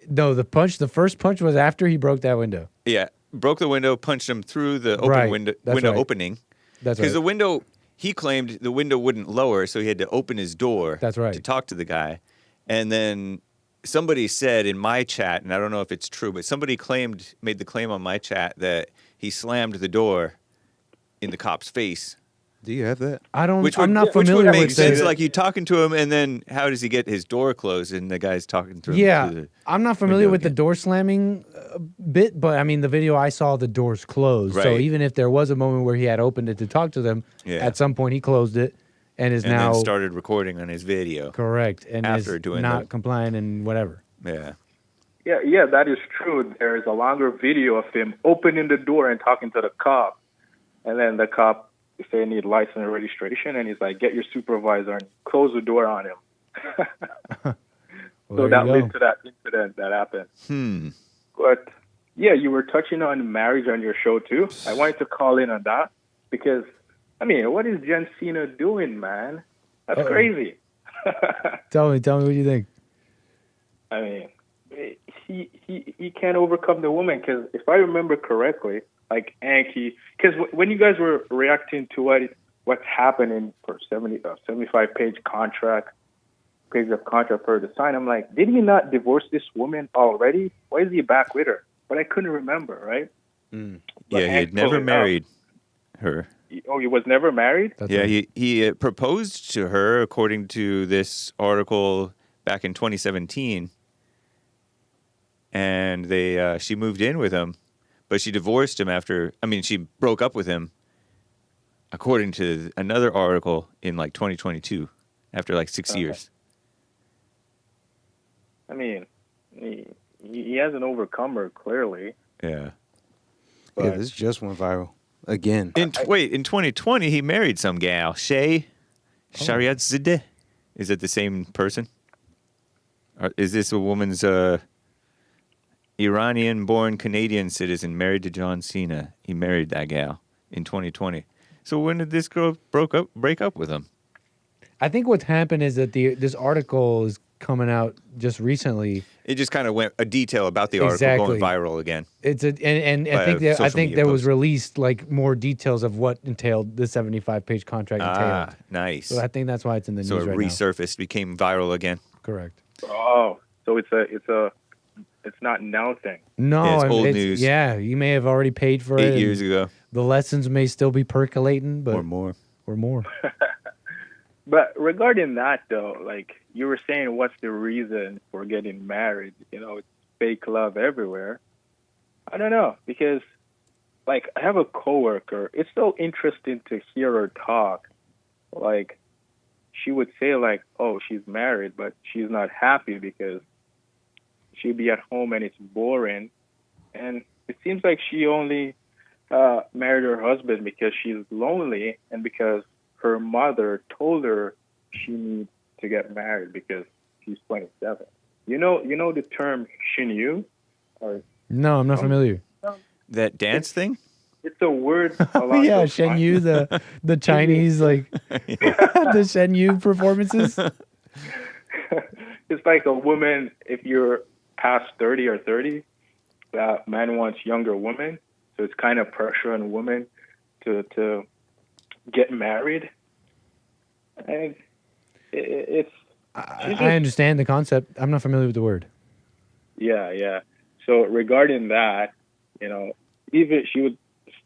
No, the first punch was after he broke that window. Yeah, broke the window, punched him through the open Right, window that's right. opening. That's Because right. the window, he claimed the window wouldn't lower, so he had to open his door. That's right. To talk to the guy, and then somebody said in my chat, and I don't know if it's true, but somebody made the claim on my chat that he slammed the door in the cop's face. do you have that? I'm not which familiar would make with sense. the, Like you talking to him, and then how does he get his door closed? And the guy's talking through him. Yeah, through the I'm not familiar window with the again. door slamming bit, but I mean the video I saw, the doors closed. So Right. even if there was a moment where he had opened it to talk to them, Yeah. at some point he closed it and is and now then started recording on his video. correct and after is doing not the- compliant and whatever. Yeah. Yeah, that is true. There is a longer video of him opening the door and talking to the cop. And then the cop say he need license and registration, and he's like, get your supervisor and close the door on him. Well, So there that you led go. to that incident that happened. Hmm. But yeah, you were touching on marriage on your show too. I wanted to call in on that because, what is Cena doing, man? That's Uh-oh. crazy. Tell me what you think. he can't overcome the woman, because if I remember correctly, like Anki, because when you guys were reacting to what's happening for 75-page contract, page of contract for her to sign, I'm like, did he not divorce this woman already? Why is he back with her? But I couldn't remember, right? Mm. But Yeah, he had Hank never pulled it married her. out. Oh, he was never married? That's Yeah, right. he proposed to her according to this article back in 2017, and she moved in with him, but she divorced him after. I mean, she broke up with him, according to another article in like 2022, after like 6 Okay. years. I mean, he hasn't overcome her, clearly. Yeah. Yeah, But this just went viral again. In 2020, he married some gal, Shay Shariatzadeh. Is it the same person? Or is this a woman's Iranian-born Canadian citizen married to John Cena? He married that gal in 2020. So when did this girl break up with him? I think what's happened is that this article is coming out just recently. It just kind of went a detail about the article Exactly. going viral again. It's and I By think a that I social think media there was post. released like more details of what entailed the 75-page contract entailed. Nice. So I think that's why it's in the So news it right resurfaced, became viral again. now. Correct. oh, so it's not now thing. No, Yeah, it's I mean, old news. Yeah, you may have already paid for it. 8 and years ago The lessons may still be percolating, but or more. or more. But regarding that, though, like you were saying, what's the reason for getting married? It's fake love everywhere. I don't know, because, like, I have a coworker. It's so interesting to hear her talk. Like, she would say, like, oh, she's married, but she's not happy because she'd be at home and it's boring. And it seems like she only married her husband because she's lonely and because her mother told her she needs to get married because she's 27. You know the term shinyu? Or No, I'm not familiar. That dance thing? it's a word. Oh yeah, Shen Yu, the Chinese like the Shen Yu performances. It's like a woman, if you're past 30 or 30, that man wants younger women. So it's kind of pressure on women to get married. And it's I understand the concept. I'm not familiar with the word. yeah. So regarding that, even she would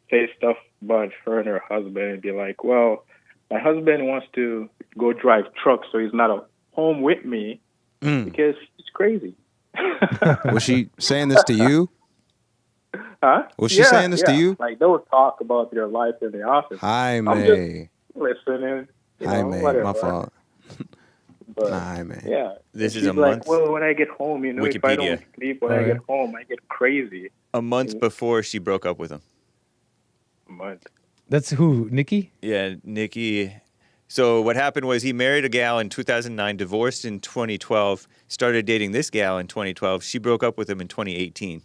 say stuff about her and her husband and be like, well, my husband wants to go drive trucks, so he's not at home with me because he's crazy. Was she saying this to you? Huh? Was she saying this to you? Like, they'll talk about their life in the office. Hi, I'm May. Listening. Hi, May. Whatever. My fault. But, Hi, May. yeah. This She's is a like, month. well, when I get home, if I Wikipedia. don't sleep when I get home, I get crazy. A month before she broke up with him. But That's who, Nikki? Yeah, Nikki. So what happened was he married a gal in 2009, divorced in 2012, started dating this gal in 2012. She broke up with him in 2018.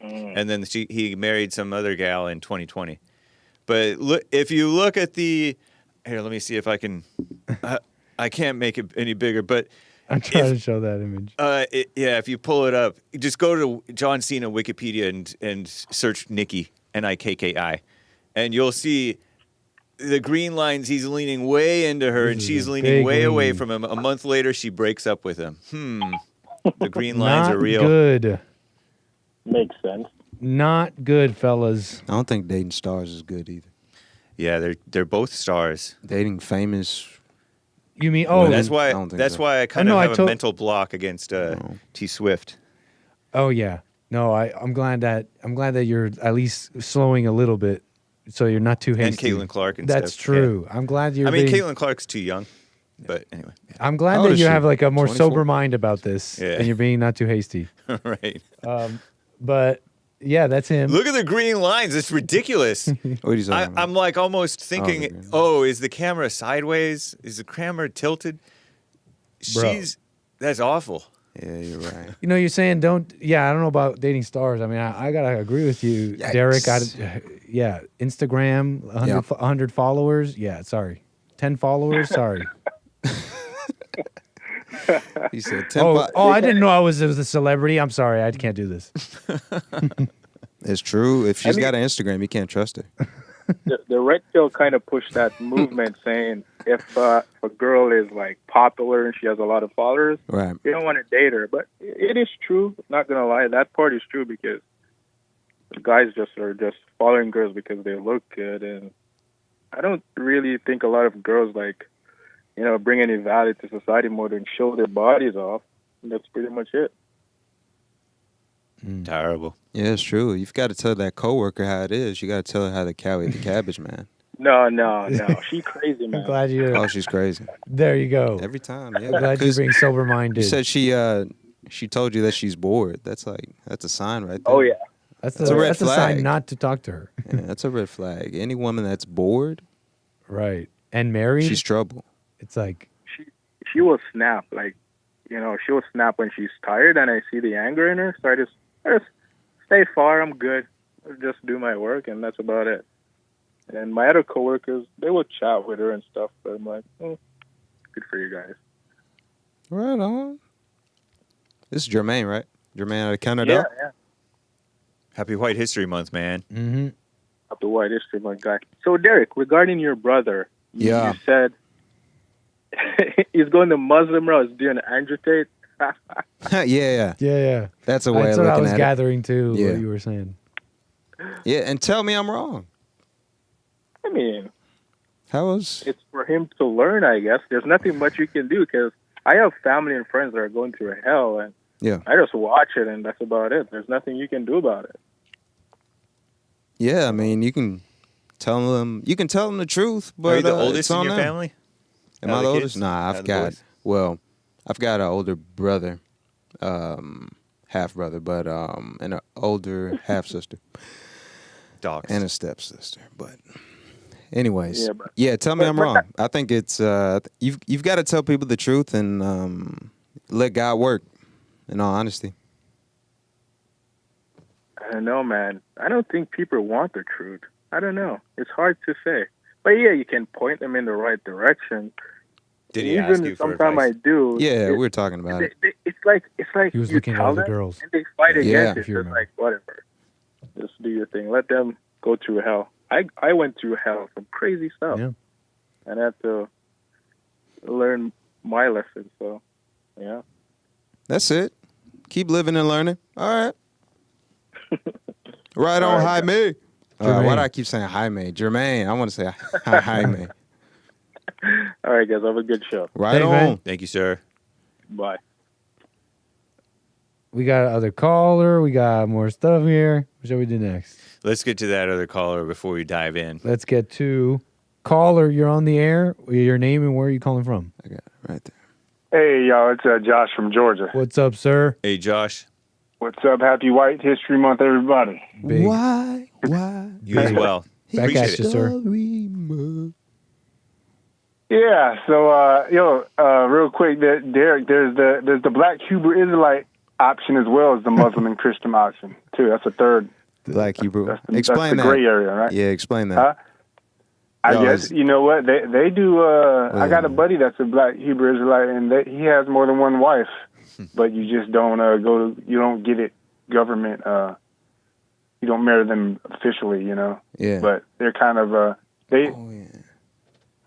And then he married some other gal in 2020. But if you look at here, let me see if I can. I can't make it any bigger, but I'm trying to show that image. if you pull it up, just go to John Cena Wikipedia and search Nikki, Nikki, and you'll see the green lines. He's leaning way into her, and she's leaning way away from him. A month later, she breaks up with him. The green lines Not are real. good. makes sense. Not good, fellas. I don't think dating stars is good either. Yeah, they're both stars. Dating famous. You mean Well, That's I why. don't think That's so. why I kind no, of I have a told- mental block against T Swift. Oh yeah. No, I'm glad that you're at least slowing a little bit, so you're not too And hasty. Caitlin Clark and That's stuff, true. I'm glad you're. I mean, being, Caitlin Clark's too young, but anyway, I'm glad How old that is you she? have like a more 24? sober mind about this, Yeah. and you're being not too hasty. right. But yeah, that's him. Look at the green lines. It's ridiculous. What are you talking about? I'm like almost the thinking, green oh, is the camera sideways? Is the camera tilted? Bro. That's awful. Yeah, you're right. You know, you're saying don't. Yeah, I don't know about dating stars. I mean, I gotta agree with you, Yikes. Derrick. Yeah, Instagram, 100, Yep. 100 followers. Yeah, sorry, 10 followers. Sorry. He said 10 pot. Oh, I didn't know I was a celebrity. I'm sorry, I can't do this. It's true. If she's I mean- got an Instagram, you can't trust her. The red pill kind of pushed that movement, saying if a girl is like popular and she has a lot of followers, Right. you don't want to date her. But it is true. Not gonna lie, that part is true because guys are just following girls because they look good, and I don't really think a lot of girls bring any value to society more than show their bodies off. And that's pretty much it. Terrible. Yeah, it's true. You've got to tell that coworker how it is. You got to tell her how to carry the cabbage, man. No. She crazy, I'm man. glad you. Oh, she's crazy. There you go. Every time, yeah. I'm glad you're 'Cause being sober minded. you said she told you that she's bored. That's a sign right there. Oh, yeah. That's It's a red that's a flag. sign not to talk to her. Yeah, that's a red flag. Any woman that's bored, Right. And married, she's trouble. it's like, She will snap. She will snap when she's tired, and I see the anger in her. So I just stay far. I'm good. I'll just do my work, and that's about it. And my other coworkers, they will chat with her and stuff. But I'm like, good for you guys. Right on. This is Jermaine, right? Jermaine out of Canada. Yeah. Happy White History Month, man. mm-hmm. Up the White History Month guy. So Derrick, regarding your brother, Yeah. you said he's going the Muslim route, he's doing androtate. yeah. Yeah. That's a way That's of what I looking was at gathering too. Yeah. What you were saying. it. Yeah, and tell me I'm wrong. I mean, How was? it's for him to learn, I guess. There's nothing much you can do because I have family and friends that are going through hell, and Yeah. I just watch it, and that's about it. There's nothing you can do about it. Yeah, I mean, you can tell them the truth, but Are you the it's oldest in on your them. family? Am Out I of the the oldest? kids? Nah, Out of the boys? I've got an older brother, half brother, but and an older half sister Dogs. and a stepsister. But anyways, Yeah, but- tell me but- I'm but wrong. I think it's you've got to tell people the truth and let God work. In all honesty, I don't know, man. I don't think people want the truth. I don't know. It's hard to say. But yeah, you can point them in the right direction. Did he Even ask you for sometimes I advice? do. yeah, it- we were talking about it. It's like He was you looking at tell all the them girls. and they fight Yeah, against if it. you It's remember. like whatever. Just do your thing. Let them go through hell. I went through hell, some crazy stuff, Yeah. and I had to learn my lesson. So, yeah. That's it. Keep living and learning. All right. Right on, All right, Jaime. Why Jermaine. do I keep saying Jaime? Jermaine. I want to say Jaime. All right, guys. Have a good show. Right Thanks, on. man. Thank you, sir. Bye. We got another caller. We got more stuff here. What shall we do next? Let's get to that other caller before we dive in. Let's get to caller. You're on the air. Your name and where are you calling from? I got it right there. Hey, y'all, it's Josh from Georgia. What's up, sir? Hey, Josh. What's up? Happy White History Month, everybody. Big. Why? You as well. Back Appreciate at you, it. sir. Yeah, so, real quick, Derrick, there's the Black Hebrew Israelite option as well as the Muslim and Christian option, too. That's a third. Like Hebrew. That's Explain the that. gray area, right? Yeah, explain that. Huh? I No, guess, it's- you know what, they do, I got a buddy that's a Black Hebrew Israelite, and he has more than one wife, but you just don't you don't get it government, you don't marry them officially, you know? Yeah. But they're kind of, Oh, yeah.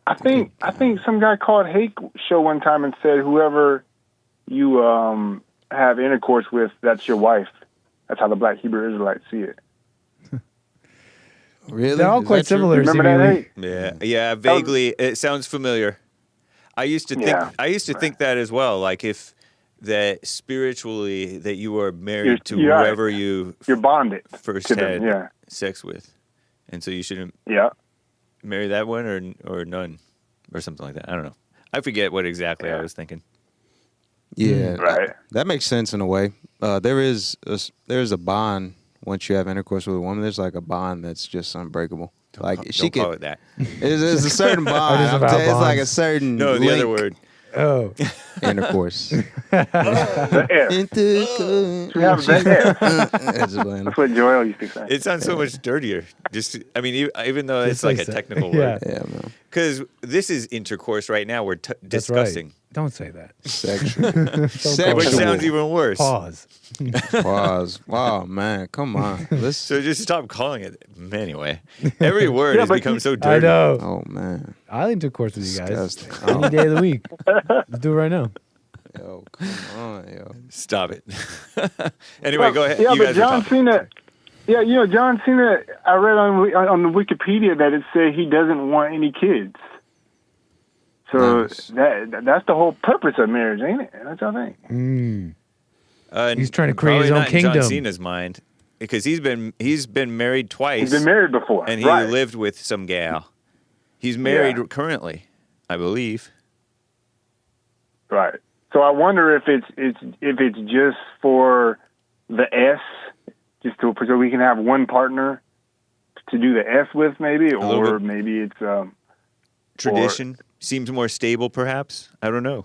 I think some guy called Hake Show one time and said whoever you have intercourse with, that's your wife. That's how the Black Hebrew Israelites see it. Really? They're all Is quite that true? similar. Remember that, seemingly. Hake? Yeah, vaguely. It sounds familiar. I used to think. Yeah. I used to think that as well. Like if that spiritually that you were married to You're right. whoever you You're bonded first to had them. Yeah, sex with, and so you shouldn't yeah. marry that one or none or something like that. I don't know. I forget what exactly I was thinking. Yeah. Right. That makes sense in a way. There is a bond once you have intercourse with a woman. There's like a bond that's just unbreakable. Like she Don't call could. it that. It's a certain bond. just I'm about telling you, it's like a bonds. certain No, the other link. word. Oh, Intercourse. The F. Intercourse. We have the F. That's just playing. That's what Joel used to say. It sounds so much dirtier. Just, I mean, even though Just it's like a say so. technical Yeah. word. Yeah, man. Because this is intercourse right now. We're discussing. Don't say that. Sexual. Don't Sexual. Which sounds even worse. Pause. Pause. Wow, man, come on. Listen. So just stop calling it. Anyway, every word has become so I dirty. know. Oh man. I'll into course with you guys Disgusting. any day of the week. Let's do it right now. Yo, come on, yo. Stop it. Anyway, go ahead. Yeah, you but guys John are talking. Cena. Yeah, John Cena. I read on the Wikipedia that it said he doesn't want any kids. So Nice. that's the whole purpose of marriage, ain't it? That's what I think. He's trying to create his probably own not in John kingdom. Cena's mind, because he's been married twice. He's been married before, and he right? lived with some gal. He's married Yeah. currently, I believe. Right. So I wonder if it's just for the S, just so we can have one partner to do the S with, maybe, little or bit. maybe it's Tradition seems more stable, perhaps. I don't know.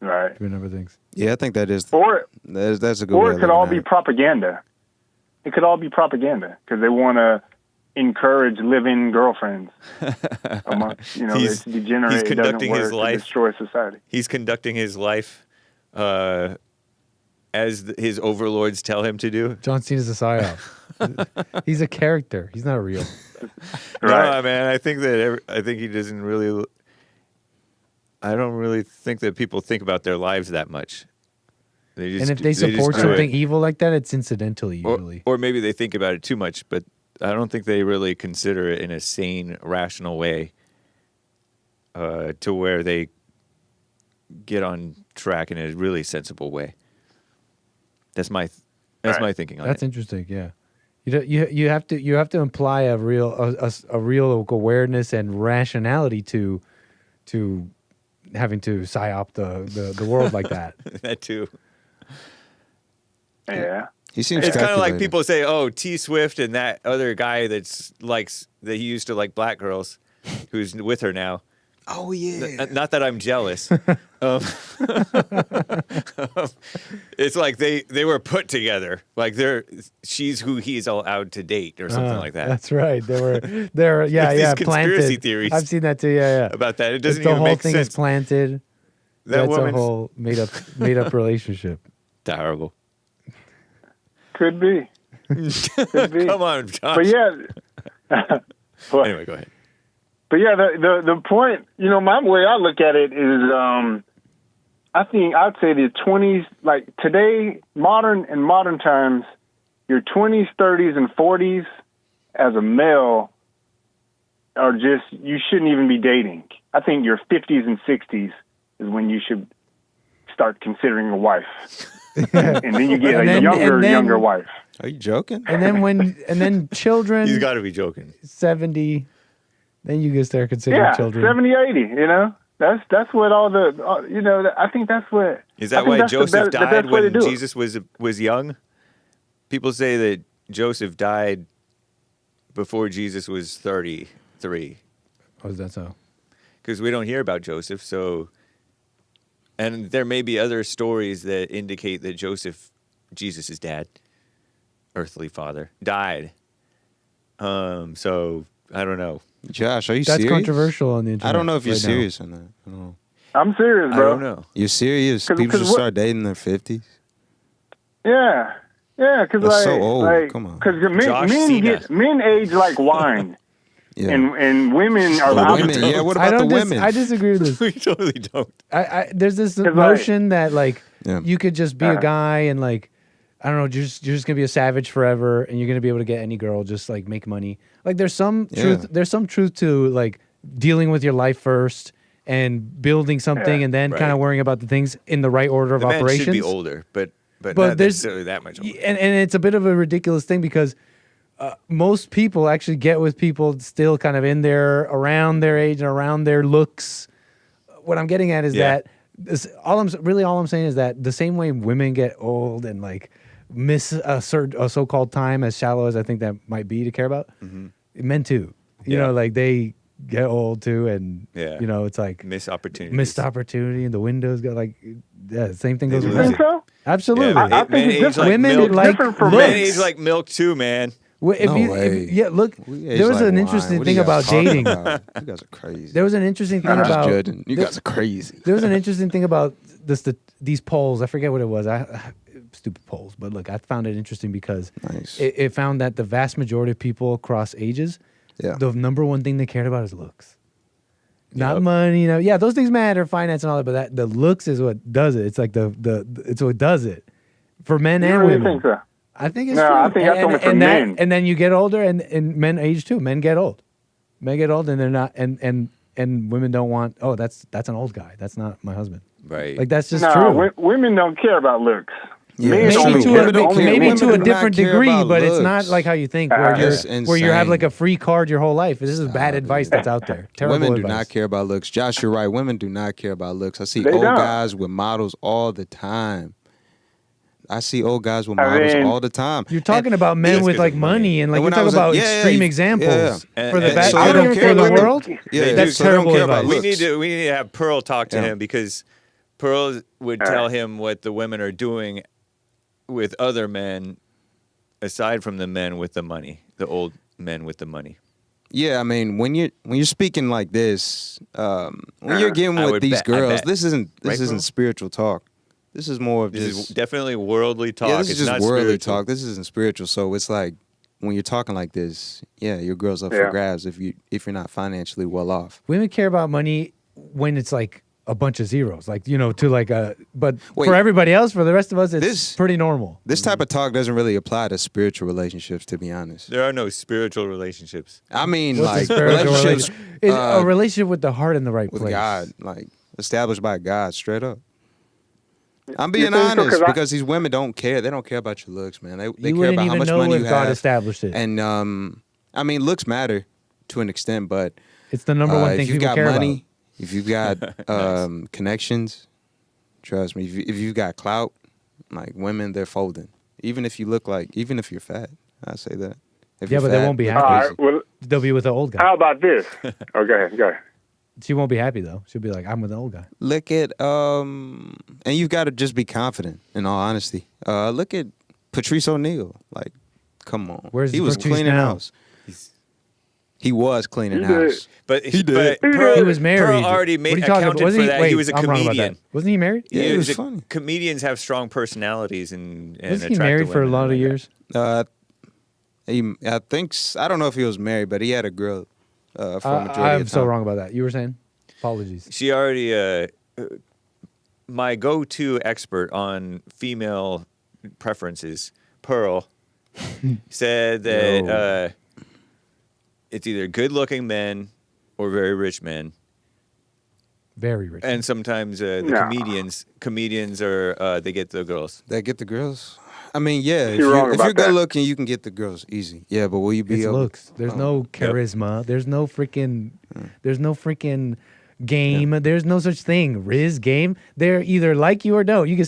right. Doing other things. Yeah, I think that's Or a good or way it of could all looking be at it. propaganda. It could all be propaganda because they want to encourage live-in girlfriends. It's degenerate. he's It conducting doesn't his work. It life. destroys society. He's conducting his life as his overlords tell him to do. John Cena's a psyop. He's a character. He's not real. Right. No, man. I think he doesn't really. I don't really think that people think about their lives that much. They just, And if they just support do something it. evil like that, it's incidental usually. Or maybe they think about it too much, but I don't think they really consider it in a sane, rational way to where they get on track in a really sensible way. That's my thinking on That's it. interesting. Yeah, you have to imply a real awareness and rationality to having to psyop the world like that. That too. Yeah. He seems It's kind of like calculated. people say, "Oh, T Swift and that other guy that he used to like black girls, who's with her now." Oh yeah. Not that I'm jealous. It's like they were put together. Like she's who he's allowed to date or something like that. That's right. They're There's these planted. conspiracy theories I've seen that too. Yeah. About that. It It's doesn't the even whole make thing sense. is planted. That That's a woman's whole made up relationship. terrible. Could be. Could be. Come on, Josh. But yeah. What? Anyway, go ahead. But yeah, the point, my way I look at it is, I think I'd say the 20s, like today, modern times, your 20s, 30s, and 40s as a male are just, you shouldn't even be dating. I think your 50s and 60s is when you should start considering a wife. And then you get And a then- younger wife. Are you joking? And then children He's got to be joking. 70, then you can start considering Yeah, children. 70, 80, That's what all the, I think that's what. Is I that think why that's the Joseph the died best way to when do it. Jesus was young? People say that Joseph died before Jesus was 33. Oh, is that so? Because we don't hear about Joseph. So, and there may be other stories that indicate that Joseph, Jesus' dad, earthly father, died. So I don't know. Josh, are you That's serious? controversial on the internet. I don't know if you're right now. serious or not. I don't know. I'm serious, I bro. don't know. You're serious? 'Cause- People 'cause should what- start dating in their 50s? Yeah, because That's so old. Come on. Because Josh men age like wine, Yeah. and women are The opposite. women, yeah, what I about the don't. women? I disagree with this. We totally don't. There's this 'Cause, notion that Yeah. you could just be a guy and I don't know, you're just gonna be a savage forever and you're gonna be able to get any girl, just make money. There's some truth. Yeah. There's some truth to dealing with your life first and building something, Yeah, and then right. kind of worrying about the things in the right order of The man operations. should be older, but not there's necessarily that much older. and it's a bit of a ridiculous thing because most people actually get with people still kind of around their age and around their looks. What I'm getting at is Yeah. that all I'm saying is that the same way women get old and miss a so-called time, as shallow as I think that might be to care about, men too. You Yeah. know, they get old too, and Yeah. it's Missed opportunities. missed opportunity, and the windows got same thing They goes with lose You men. think so? Absolutely. Yeah, I think men it's age different. like Women milk. like different for looks. Men age like milk too, man. If No you, way. yeah, look, We age there was like an wine. interesting What are you thing guys about talking dating. about? You guys are crazy. There was an interesting thing I'm just about judging. You guys are crazy. there was an interesting thing about these polls. I forget what it was. Stupid polls, but look, I found it interesting because Nice. it found that the vast majority of people across ages, Yeah. the number one thing they cared about is looks. Not Yep. money, yeah, those things matter, finance and all that, but the looks is what does it. It's like it's what does it for men You and really women. think so? I think it's No, true. I think that's only for men. And then you get older, and men age too. Men get old. Men get old, and they're not. And women don't want. Oh, that's an old guy. That's not my husband. Right. Like that's just No, true. women don't care about looks. Yeah, Men it's only true. care- Women don't care. maybe Women to a do not different care degree, about but it's not looks. like how you think, where That's where you have insane. like a free card your whole life. This is bad Stop advice it. that's out there. Terrible Women do advice. not care about looks. Josh, you're right. Women do not care about looks. I see They old don't. guys with models all the time. I see old guys with I models mean, all the time. You're talking And about men That's with 'cause like of money. money and like And you're when I talking was about yeah, extreme yeah. examples And- for the and va- so for they the, don't for care the about world. Yeah, That's so they don't terrible care about advice. looks. We need to have Pearl talk to Yeah. him because Pearl would All tell right. him what the women are doing with other men aside from the men with the money, the old men with the money. Yeah, I mean, when you're speaking like this, when you're getting I with would these bet- I girls, bet. this isn't Right, bro? spiritual talk. This is more of This is just definitely worldly talk. yeah, this It's is just not worldly spiritual. talk. This isn't spiritual. So it's like when you're talking like this, yeah, your girl's up for Yeah. grabs if you're not financially well off. Women care about money when it's like a bunch of zeros, like to like a. But Wait. for everybody else, for the rest of us, it's This- pretty normal. This type of talk doesn't really apply to spiritual relationships, to be honest. There are no spiritual relationships. I mean, What's a like spiritual relationships relationship? It's a relationship with the heart in the right with place. God, like established by God, straight up. I'm being You think so? honest 'Cause because these women don't care. They don't care about your looks, man. They You care wouldn't about how even much know money if you God have. established it. And I mean, looks matter to an extent, but It's the number one thing if you've people got care money, about. if you've got connections, trust me. If you've got clout, like women, they're folding. Even if you're fat, I say that. If Yeah, you're but they fat, won't be they're happy. All crazy. right. Well, They'll be with an old guy. how about this? Okay, go ahead. She won't be happy though. She'll be like, "I'm with an old guy." Look at and you've got to just be confident. In all honesty, look at Patrice O'Neal. Like, come on, Where's he was Patrice cleaning now? house. He was cleaning He did. house. But He did. But Pearl, He was married. Pearl already What are you talking accounted about? Wasn't for he, that. wait, He was a I'm wrong about comedian. that. Wasn't he married? Yeah, he was a- funny. Comedians have strong personalities and Wasn't he attract the married for a women lot of like that. years? I don't know if he was married, but he had a girl for a majority I'm of so time. wrong about that. You were saying? Apologies. She already, my go-to expert on female preferences, Pearl, said that it's either good-looking men or very rich men, Very rich. and sometimes the No. comedians are they get the girls. That get the girls. I mean, yeah. If You're wrong you're about good that. looking, you can get the girls easy. Yeah, but will you be It's able? looks. There's no charisma. There's no freaking. Mm. There's no freaking game. There's no such thing. Riz game. They're either like you or don't. You can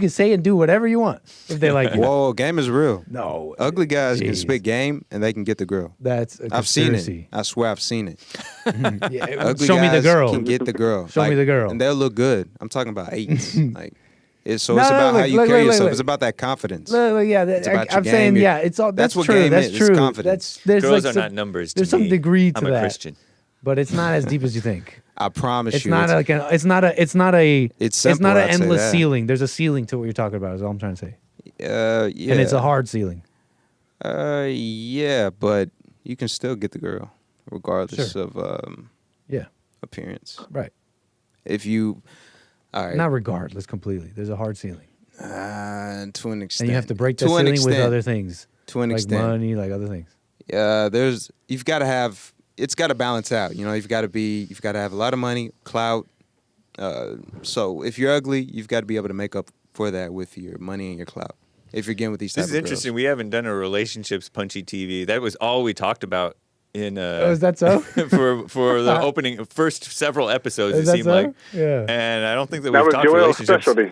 say and do whatever you want if they like you. Whoa, game is real. No. Ugly guys can Jeez. spit game and they can get the girl. That's a I've seen it. conspiracy. I swear I've seen it. Yeah, Ugly show me the guys girl. can get the girl. Show me the girl. And they'll look good. I'm talking about eights. Like, it's No, about no, how look, you look, carry look, yourself. look. It's about that confidence. Look, yeah, It's about your I'm game. saying, You're- yeah, it's all. That's what true. game That's is. It's true. confidence. There's Girls like are some, not numbers. There's to some me. degree to I'm a that, Christian. but it's not as deep as you think. I promise It's you. not like an. It's not a. It's not a. It's not simple, an I'd say endless that. ceiling. There's a ceiling to what you're talking about. Is all I'm trying to say. yeah. And it's a hard ceiling. Yeah, but you can still get the girl regardless Sure. of Yeah. appearance. Right. If you, all right, Not regardless completely. There's a hard ceiling, to an extent, and you have to break the To an ceiling with extent. other things, To an like extent, money, like other things. you've got to have. It's got to balance out. You know, you've got to have a lot of money, clout. So if you're ugly, you've got to be able to make up for that with your money and your clout. If you're getting with these type This is of interesting. girls. We haven't done a relationships Punchy TV. That was all we talked about in Oh, is that so? for the opening first several episodes. Is It that seemed so? like, Yeah. and I don't think that That we've was talked Joel's relationships. specialty.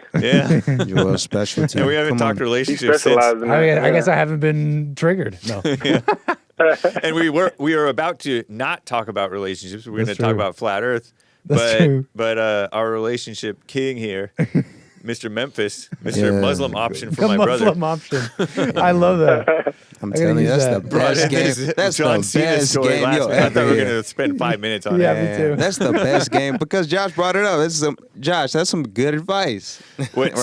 Yeah, Your specialty. and we haven't Come talked on. He relationships specialized since. in that. I guess I haven't been triggered. No. And we were about to not talk about relationships. We're going to That's talk true. about flat Earth. That's true. But our relationship king here Mr. Memphis, Mr. Muslim option for The my brother. Muslim option. I love that. I'm I gotta telling you, use that's that. the Brought best in game. this That's John the Cena best story game last you'll week. I thought we ever were hear. going to spend 5 minutes on Yeah, it. me too. That's the best game because Josh brought it up. Josh, that's some good advice. What, Right?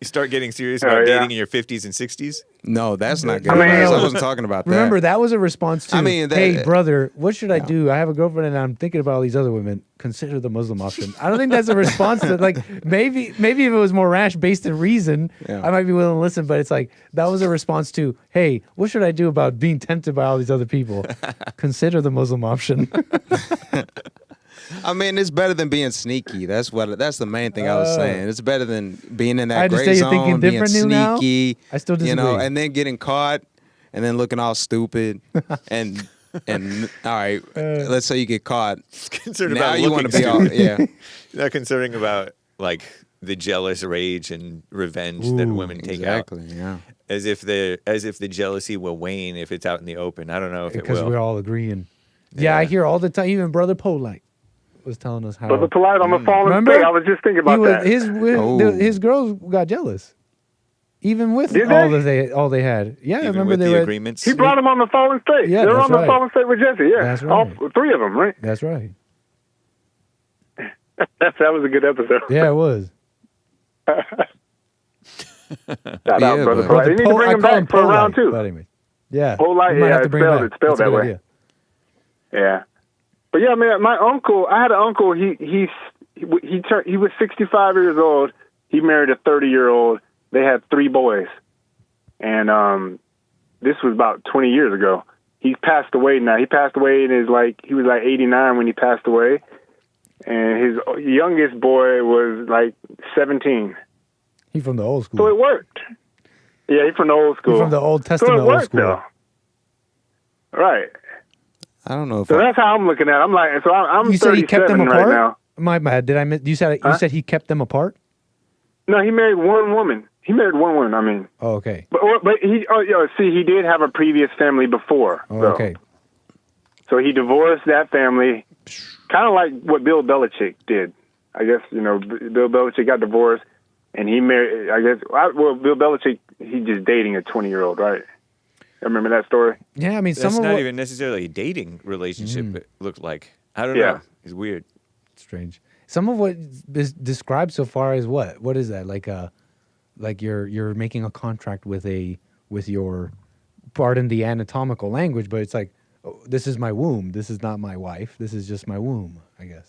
start getting serious Oh, about yeah. dating in your 50s and 60s? No, that's not good I mean, advice. I wasn't talking about that. Remember, that was a response to, I mean, hey, brother, what should I do? I have a girlfriend and I'm thinking about all these other women. Consider the Muslim option. I don't think that's a response to, like, maybe if it was more rash based in reason, Yeah. I might be willing to listen, but it's like, that was a response to, hey, what should I do about being tempted by all these other people? Consider the Muslim option. I mean, it's better than being sneaky. That's the main thing I was saying. It's better than being in I that gray understand you're thinking zone, being different now. sneaky. I still you know, disagree. and then getting caught, and then looking all stupid, and all right, let's say you get caught. Concerned Now about you want looking to be all stupid. yeah. Not concerning about, like, the jealous rage and revenge that women take out. Exactly. Yeah. As if the jealousy will wane if it's out in the open. I don't know if it Because will. we're all agreeing. Yeah, I hear all the time. Even Brother Polite was telling us how. Brother Polite on the fallen Remember? state. I was just thinking about that. His girls got jealous, even with Did all they had. Yeah, I Even remember with they the were. agreements. He brought him on the fallen state. Yeah, They're that's on the right. fallen state with Jesse. Yeah, That's all right. three of them, right? That's right. That was a good episode. Yeah, it was. Shout out, Yeah, Brother but- Polite. You need to bring I him call back for round Polite, two. But anyway, yeah, Polite, we might yeah, have to bring him back. it's spelled That's a that good way. idea. Yeah, but yeah, man, my uncle. I had an uncle. He was 65 years old. He married a 30-year-old. They had 3 boys, and this was about 20 years ago. He's passed away now. He passed away and he was like 89 when he passed away, and his youngest boy was like 17. He from the old school. So it worked. Yeah, he's from the old school. He from the Old so Testament it old worked school. though. Right. I don't know if So that's how I'm looking at it. I'm like, so I'm You said he kept them 37 right apart. now. My bad. Did I miss? You said he kept them apart. No, he married one woman. He married one woman. I mean, Oh, okay. but he did have a previous family before. Oh, though. okay. So he divorced that family, kind of like what Bill Belichick did. I guess Bill Belichick got divorced, and he married. Bill Belichick, he's just dating a 20-year-old, right? Remember that story? Yeah, I mean, That's some of not what, even necessarily a dating relationship, it looked like. I don't Yeah. know. It's weird. strange. Some of what is described so far is what? What is that? Like you're making a contract with your, pardon the anatomical language, but it's like, oh, this is my womb. This is not my wife. This is just my womb, I guess.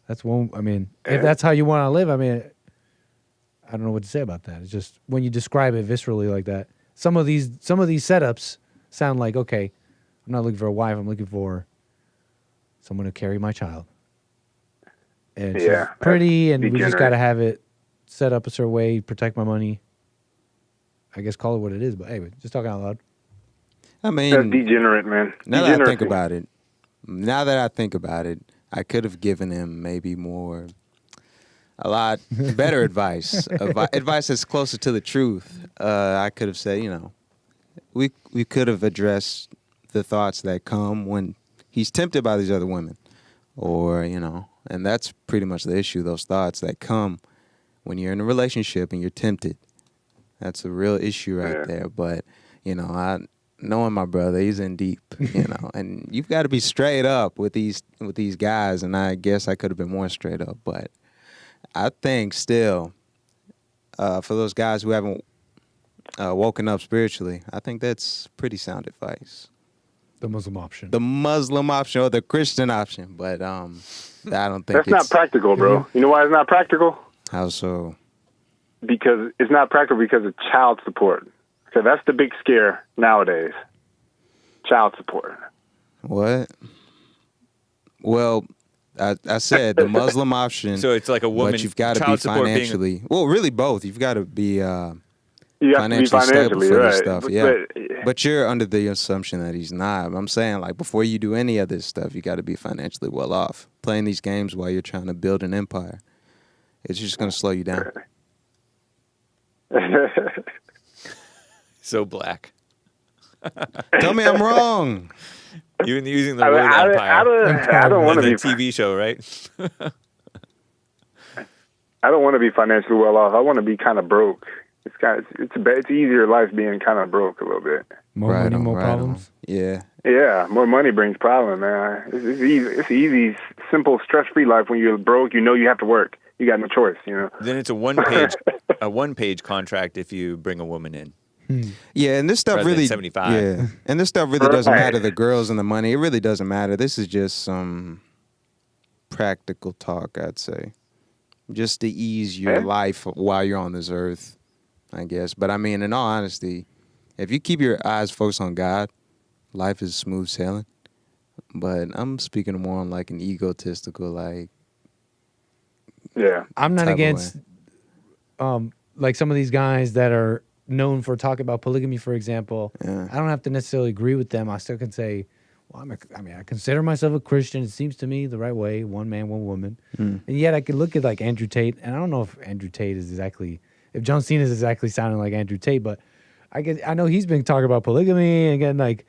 That's one. I mean, if that's how you want to live, I mean, I don't know what to say about that. It's just when you describe it viscerally like that. Some of these setups sound like, okay, I'm not looking for a wife. I'm looking for someone to carry my child. And she's Yeah, pretty, and we just degenerate. got to have it set up a certain way, protect my money. I guess call it what it is, but anyway, just talking out loud. I mean, That's degenerate, man. now that I think Degeneracy. about it, I could have given him maybe a lot better advice. Advice that's closer to the truth. I could have said, we could have addressed the thoughts that come when he's tempted by these other women, or and that's pretty much the issue. Those thoughts that come when you're in a relationship and you're tempted. That's a real issue right there. But knowing my brother, he's in deep, and you've got to be straight up with these guys, and I guess I could have been more straight up, but I think still, for those guys who haven't woken up spiritually, I think that's pretty sound advice. The Muslim option. The Muslim option or the Christian option, but I don't think That's it's not practical, bro. You know why it's not practical? how so. Because it's not practical because of child support. So that's the big scare nowadays. Child support. What? Well, I said the Muslim option. So it's like a woman. But you've got to be child support being- financially. Well, really both. You've got to be You have to be financially stable financially for right. this stuff. Yeah. But But you're under the assumption that he's not. I'm saying, like, before you do any of this stuff, you got to be financially well off. Playing these games while you're trying to build an empire, it's just going to slow you down. So black. Tell me I'm wrong. You've been using the word empire. I don't want to The be. TV show, right? I don't want to be financially well off. I want to be kind of broke. It's easier life being kind of broke a little bit. More money, more problems. Yeah. Yeah, more money brings problems, man. It's easy. It's easy, simple, stress-free life. When you're broke, you know you have to work. You got no choice, you know. Then it's a one-page contract if you bring a woman in. Yeah, and this stuff Rather than really 75. Yeah, and this stuff really doesn't matter. The girls and the money, it really doesn't matter. This is just some practical talk, I'd say, just to ease your life while you're on this earth, I guess. But I mean, in all honesty, if you keep your eyes focused on God, life is smooth sailing. But I'm speaking more on like an egotistical, like. Yeah, I'm not against, like some of these guys that are known for talking about polygamy, for example. Yeah. I don't have to necessarily agree with them. I still can say, well, I consider myself a Christian. It seems to me the right way, one man, one woman. And yet I could look at like Andrew Tate, and I don't know if Andrew Tate is exactly, if John Cena is exactly sounding like Andrew Tate, but I know he's been talking about polygamy and getting like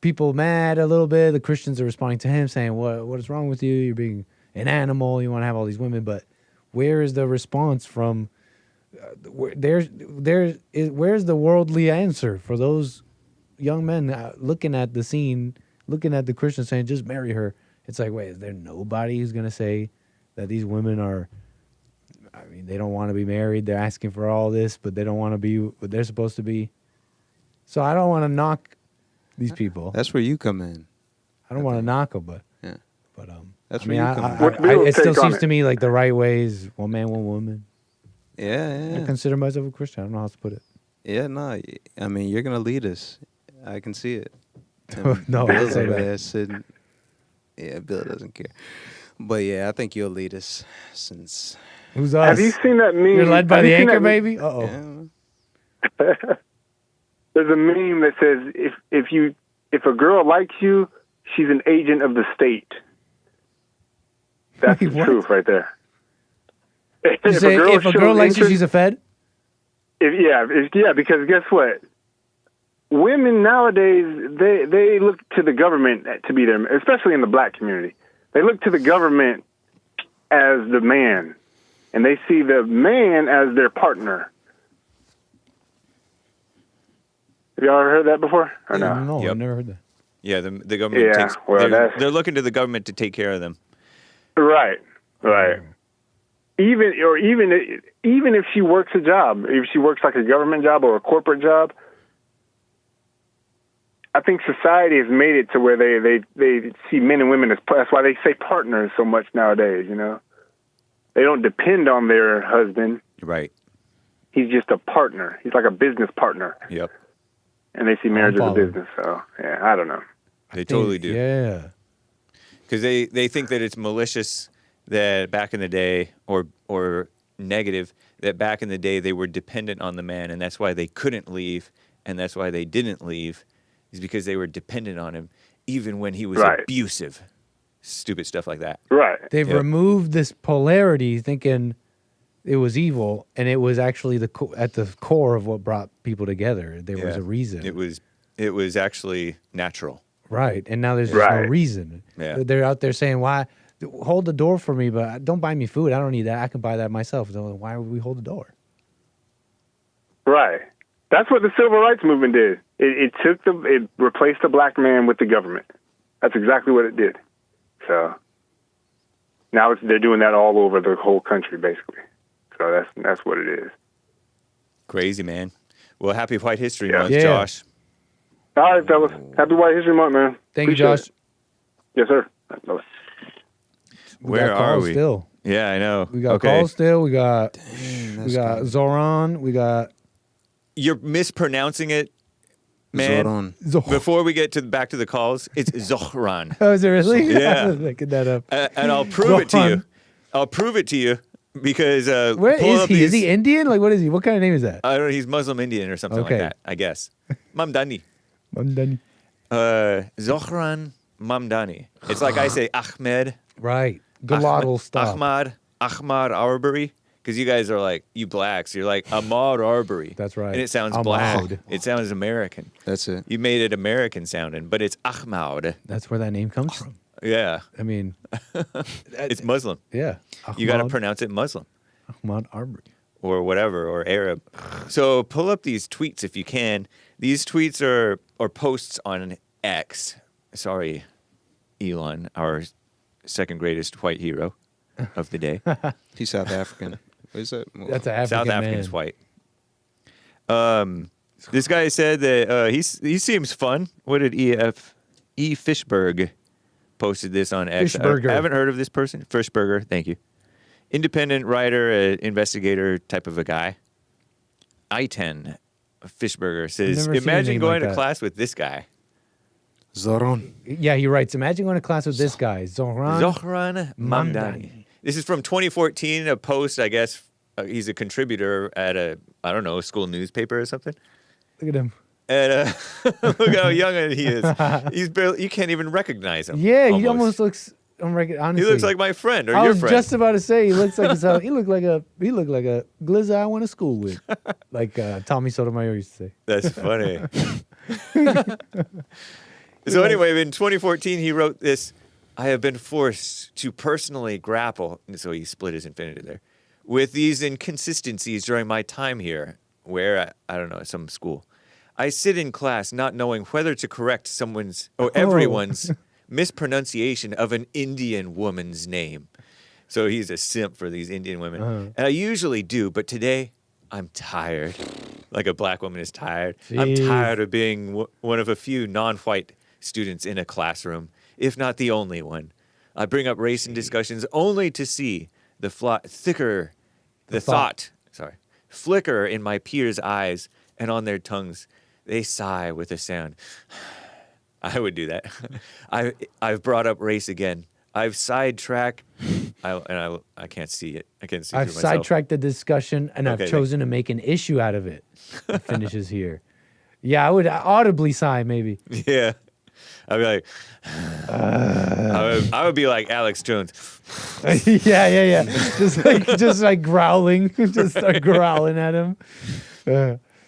people mad a little bit. The Christians are responding to him saying, what is wrong with you? You're being an animal. You want to have all these women, but where is the response from? Where's the worldly answer for those young men looking at the scene, looking at the Christians saying, just marry her? It's like, wait, is there nobody who's going to say that these women are, I mean, they don't want to be married. They're asking for all this, but they don't want to be what they're supposed to be. So I don't want to knock these people. That's where you come in. I don't want to knock them, but Yeah. but That's I where mean, you come in. it still seems to me like the right way is one man, one woman. Yeah. I consider myself a Christian. I don't know how else to put it. Yeah, no. I mean, you're gonna lead us. I can see it. No, Bill's don't say over that. there sitting. Yeah, Bill doesn't care. But yeah, I think you'll lead us since. Who's us? Have you seen that meme? You're led by Have the you seen anchor, that baby? Uh-oh. Yeah. There's a meme that says if a girl likes you, she's an agent of the state. That's Wait, the what? truth right there. You say if a girl likes you, she's a fed? Yeah, because guess what? Women nowadays, they look to the government to be there, especially in the black community. They look to the government as the man, and they see the man as their partner. Have y'all ever heard that before? Or no? No, Yep. I've never heard that. Yeah, the government Yeah, takes. well, They're looking to the government to take care of them. Right. Even if she works a job, if she works like a government job or a corporate job, I think society has made it to where they see men and women as, that's why they say partners so much nowadays, you know. They don't depend on their husband. Right. He's just a partner. He's like a business partner. Yep. And they see marriage as a following. business. So, yeah, I don't know. They totally do. Yeah. Because they think that it's malicious that back in the day, or negative, that back in the day they were dependent on the man, and that's why they couldn't leave, and that's why they didn't leave, is because they were dependent on him, even when he was abusive. Stupid stuff like that. Right. They've removed this polarity, thinking it was evil, and it was actually at the core of what brought people together. There was a reason. It was actually natural. Right, and now there's just no reason. Yeah. They're out there saying, why? Hold the door for me, but don't buy me food. I don't need that. I can buy that myself. So why would we hold the door? Right. That's what the civil rights movement did. It replaced the black man with the government. That's exactly what it did. So now they're doing that all over the whole country, basically. So that's what it is. Crazy, man. Well, happy White History Month, Yeah. Josh. All right, fellas. Happy White History Month, man. Thank you, Appreciate Josh. it. Yes, sir. Where got are calls we? Still. Yeah, I know. We got calls still. We got Zohran. We got You're mispronouncing it, man. Zohran. Before we get back to the calls, it's Zohran. Oh, is it really? Yeah. Looking that up. And I'll prove it to you. Zohran. I'll prove it to you because Where pull is up he? Is these- he Indian? Like, what is he? What kind of name is that? I don't know. He's Muslim Indian or something Okay. like that, I guess. Mamdani. Mamdani. Zohran Mamdani. It's like I say Ahmed. Right. Glottal stuff. Ahmad Arbery. Because you guys are like, you blacks, you're like Ahmad Arbery. That's right. And it sounds Ahmad. black. It sounds American. That's it. You made it American sounding, but it's Ahmad. That's where that name comes from. Yeah. I mean, It's Muslim. yeah. You got to Ahmad. pronounce it Muslim. Mount Arbery. or whatever, or Arab. So pull up these tweets if you can. These tweets are or posts on X. Sorry, Elon, our second greatest white hero of the day. He's South African. What is that? That's an African South man. African's white. This guy said that he seems fun. What did E. Fishberg posted this on X? Fishberger. I haven't heard of this person. Fishberger, thank you. Independent writer, investigator type of a guy. I-10 Fishberger says, Never seen a imagine name going like to that. class with this guy. Zohran. Yeah, he writes, imagine going to class with this guy, Zohran Zohran Mamdani. Mamdani. This is from 2014, a post, I guess. He's a contributor at a school newspaper or something. Look at him. And look how young he is. He's barely, you can't even recognize him. Yeah, he almost looks honestly. He looks like my friend or I your was friend. just about to say he looks like he looked like a glizzer I went to school with, like Tommy Sotomayor used to say. That's funny. So anyway, in 2014, he wrote this, I have been forced to personally grapple, and so he split his infinitive there, with these inconsistencies during my time here, where, I don't know, some school. I sit in class not knowing whether to correct someone's, or everyone's, mispronunciation of an Indian woman's name. So he's a simp for these Indian women. And I usually do, but today I'm tired. Like a black woman is tired. I'm Jeez. tired of being one of a few non-white students in a classroom, if not the only one. I bring up race in discussions only to see the thought flicker in my peers' eyes and on their tongues. They sigh with a sound. I would do that. I've brought up race again. I've sidetracked. I can't see it. I can't see it I've through myself. sidetracked the discussion and Okay, I've chosen to make an issue out of it. It finishes here. Yeah, I would audibly sigh maybe. Yeah. I'd be like, I would be like Alex Jones. yeah. Just like growling. Just start growling at him.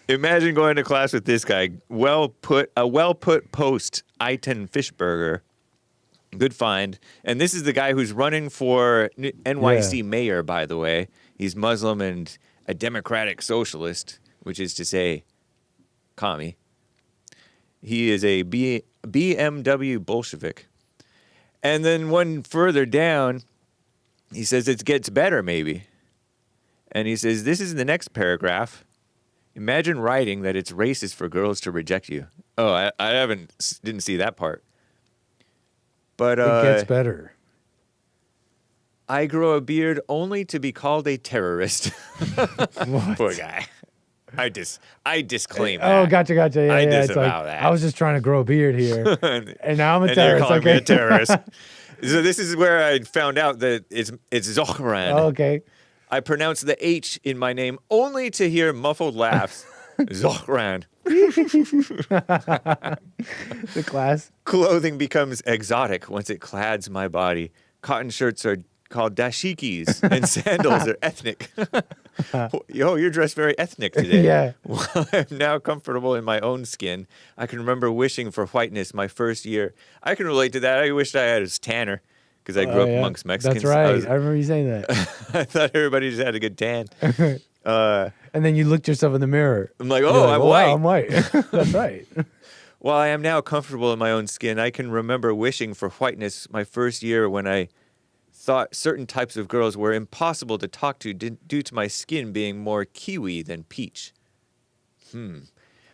Imagine going to class with this guy. Well put post, I-10 Fishberger. Good find. And this is the guy who's running for NYC mayor, by the way. He's Muslim and a democratic socialist, which is to say, commie. He is a BMW Bolshevik. And then one further down, he says it gets better, maybe. And he says, this is the next paragraph. Imagine writing that it's racist for girls to reject you. Oh, I didn't see that part. But It gets better. I grow a beard only to be called a terrorist. What? Poor guy. I disclaim Oh, that. gotcha. Yeah, I it's disavow like, that. I was just trying to grow a beard here. And now I'm a and terrorist. you're calling me Okay. a terrorist. So this is where I found out that it's Zohran. Oh, okay. I pronounce the H in my name only to hear muffled laughs. Zohran. The class. Clothing becomes exotic once it clads my body. Cotton shirts are called dashikis, and sandals are ethnic. Yo, you're dressed very ethnic today. Yeah. While I'm now comfortable in my own skin, I can remember wishing for whiteness my first year. I can relate to that. I wished I had a tanner because I grew up Yeah. amongst Mexicans. That's right. I remember you saying that. I thought everybody just had a good tan. And then you looked yourself in the mirror. I'm like, You're oh, like, I'm wow, white. I'm white. That's right. While I am now comfortable in my own skin, I can remember wishing for whiteness my first year when I thought certain types of girls were impossible to talk to due to my skin being more kiwi than peach.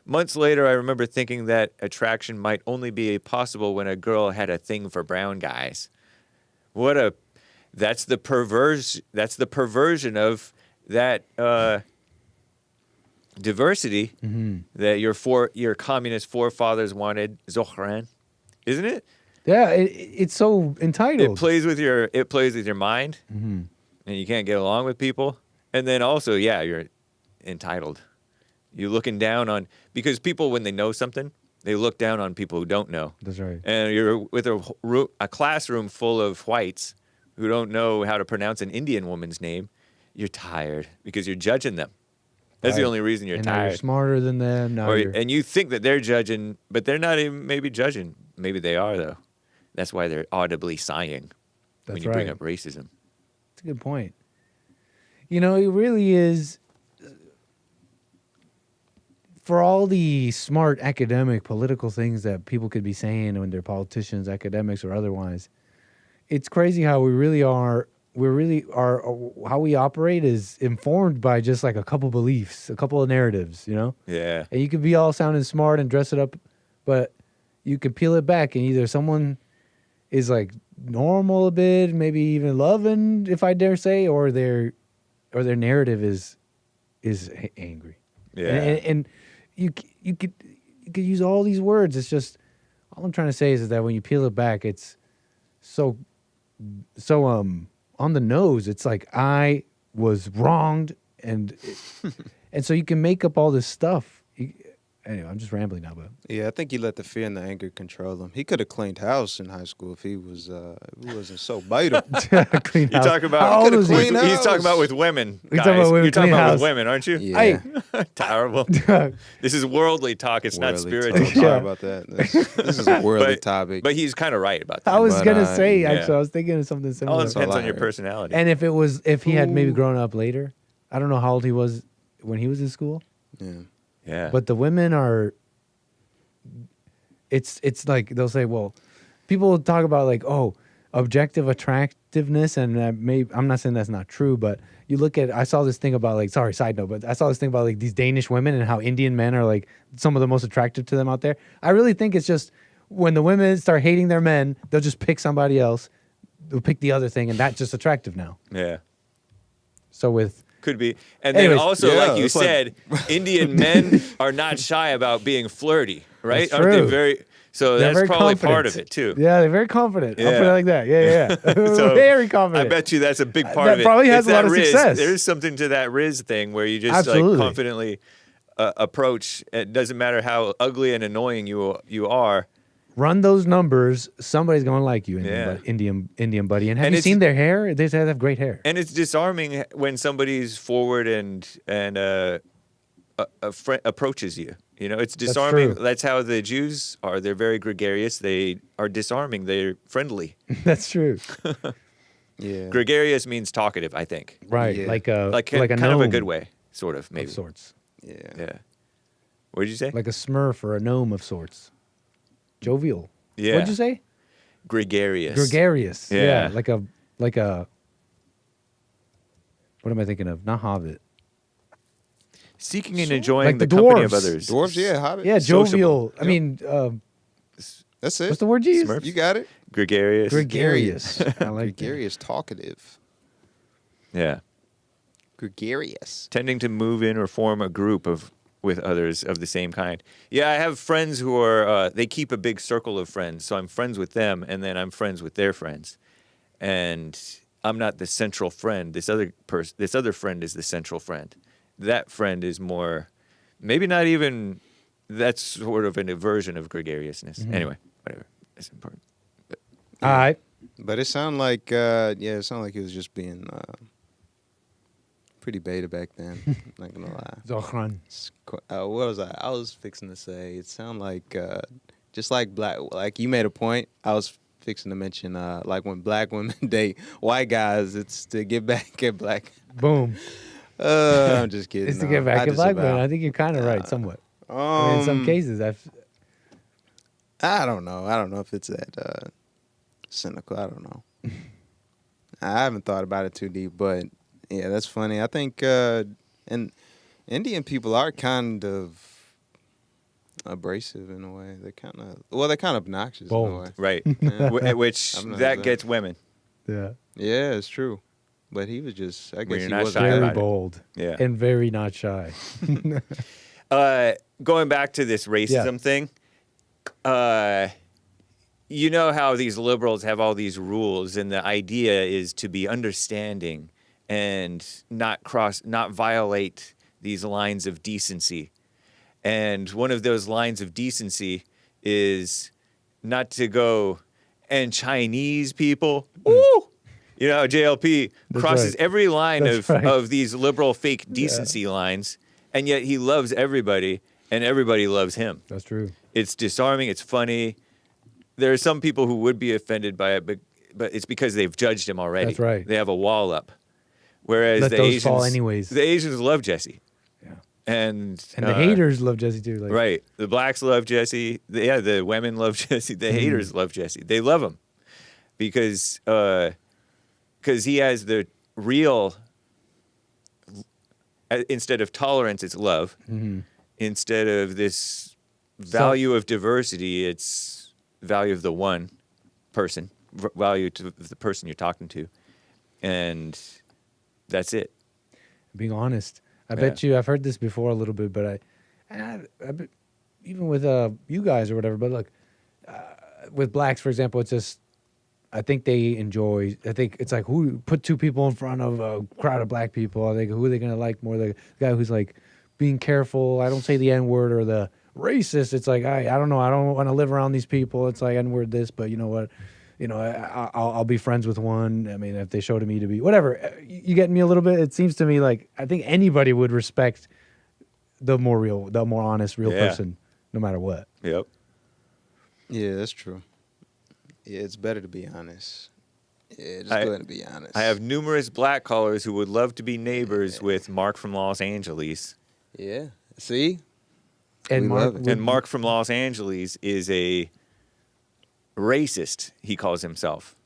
Months later, I remember thinking that attraction might only be possible when a girl had a thing for brown guys. That's the perversion of that diversity that your communist forefathers wanted, Zohran, isn't it? Yeah, it's so entitled. It plays with your mind, and you can't get along with people. And then also, yeah, you're entitled. You're looking down on, because people, when they know something, they look down on people who don't know. That's right. And you're with a classroom full of whites who don't know how to pronounce an Indian woman's name. You're tired because you're judging them. That's the Right. only reason you're And now tired. you're smarter than them. Now you're... And you think that they're judging, but they're not even maybe judging. Maybe they are, though. That's why they're audibly sighing when That's you bring right. up racism. That's a good point. You know, it really is. For all the smart academic political things that people could be saying when they're politicians, academics or otherwise, it's crazy how we really are. How we operate is informed by just like a couple beliefs, a couple of narratives, you know? Yeah. And you could be all sounding smart and dress it up, but you could peel it back and either someone is like normal a bit, maybe even loving, if I dare say, or their narrative is angry. Yeah. And you could use all these words. It's just all I'm trying to say is that when you peel it back, it's so on the nose. It's like I was wronged, and so you can make up all this stuff. Anyway, I'm just rambling now, but Yeah, I think he let the fear and the anger control him. He could have cleaned house in high school if he wasn't so biting. clean You house. talk about How old was he? clean he's talking house. about with women. You're Guys. talking about women, You're talking clean about house. with women, aren't you? Yeah. Terrible. This is worldly talk. It's not Worldly spiritual. talk. Yeah. Sorry about that. This is a worldly But- topic. But he's kind of right about that. I was But, gonna say yeah. actually, I was thinking of something All similar. depends a on your liar. personality. And if he had maybe grown up later, I don't know how old he was when he was in school, yeah. yeah. but the women are. It's like they'll say, well, people will talk about like, oh, objective attractiveness, and maybe I'm not saying that's not true, but you look at, I saw this thing about like, sorry, side note, but I saw this thing about like these Danish women and how Indian men are like some of the most attractive to them out there. I really think it's just when the women start hating their men, they'll just pick somebody else, they'll pick the other thing, and that's just attractive now. yeah. So with Could be. And Anyways, then also, yeah, like you it's like- said, Indian men are not shy about being flirty, right? That's Aren't they true. very... So they're that's very probably confident. part of it, too. Yeah, they're very confident. I'll put it Yeah. like that. Yeah. So, Very confident. I bet you that's a big part That of it. probably has It's a lot that of Riz. success. There's something to that Riz thing where you just Absolutely. like confidently approach. It doesn't matter how ugly and annoying you are. Run those numbers. Somebody's going to like you, Yeah. Indian buddy. And have And you it's- seen their hair? They have great hair. And it's disarming when somebody's forward and approaches you. You know, it's disarming. true. That's how the Jews are. They're very gregarious. They are disarming. They're friendly. That's true. Yeah. Gregarious means talkative, I think. Right. Yeah. Like a Like a kind of a gnome good way, sort of, maybe. of sorts. Yeah. Yeah. What did you say? Like a smurf or a gnome of sorts. Jovial. Yeah. What'd you say? Gregarious. Gregarious. Yeah. Like a what am I thinking of? Not hobbit. Seeking and enjoying Like the the company of dwarves. others. Dwarves, yeah, hobbits. Yeah, jovial. Sociable. I mean, That's it. what's the word you use? Smurfs? You got it. Gregarious. Gregarious. I like that. Gregarious, talkative. Yeah. Gregarious. Tending to move in or form a group with others of the same kind. Yeah, I have friends who are they keep a big circle of friends, so I'm friends with them, and then I'm friends with their friends, and I'm not the central friend. This other friend is the central friend. That friend is more, maybe not even. That's sort of a version of gregariousness. Mm-hmm. Anyway, whatever. It's important. All right. But it sounded like, it sounded like he was just being pretty beta back then. Not gonna lie. Zohran. What was I? I was fixing to say. It sounded like just like black. Like you made a point. I was fixing to mention like when black women date white guys, it's to get back at black. Boom. I'm just kidding. It's to no. get back I at just black men. about- I think you're kind of right, somewhat. I mean, in some cases, I don't know. I don't know if it's that cynical. I don't know. I haven't thought about it too deep, but yeah, that's funny. I think and Indian people are kind of abrasive in a way. They're kind of obnoxious in a Bold. way. Right. Yeah. Which I've noticed that that. gets women. yeah, Yeah, it's true. But he was just, I When guess you're he not was shy very about it. bold. Yeah. And very not shy. Going back to this racism thing, you know how these liberals have all these rules, and the idea is to be understanding and not violate these lines of decency. And one of those lines of decency is not to go and Chinese people. Ooh! You know, JLP That's crosses right. every line That's right. of these liberal fake decency lines, and yet he loves everybody, and everybody loves him. That's true. It's disarming. It's funny. There are some people who would be offended by it, but it's because they've judged him already. That's right. They have a wall up. Whereas let the those Asians, fall anyways. the Asians love Jesse. Yeah. And The haters love Jesse too. Like, right. The blacks love Jesse. The women love Jesse. The haters love Jesse. They love him because he has the real, instead of tolerance, it's love. Mm-hmm. Instead of this value of diversity, it's value of the one person, value to the person you're talking to. And that's it. Being honest. I bet you, I've heard this before a little bit, but even with you guys or whatever, but look, with blacks, for example, it's just, I think it's like, who put two people in front of a crowd of black people? I think, who are they going to like more? The guy who's like being careful, I don't say the N-word, or the racist. It's like, I don't know, I don't want to live around these people. It's like N-word this, but you know what? I'll be friends with one. I mean, if they show to me to be whatever, you get me a little bit. It seems to me like I think anybody would respect the more honest, real person, no matter what. Yep. Yeah, that's true. Yeah, it's better to be honest. Yeah, just go ahead and be honest. I have numerous black callers who would love to be neighbors with Mark from Los Angeles. Yeah. See? And Mark from Los Angeles is a racist, he calls himself.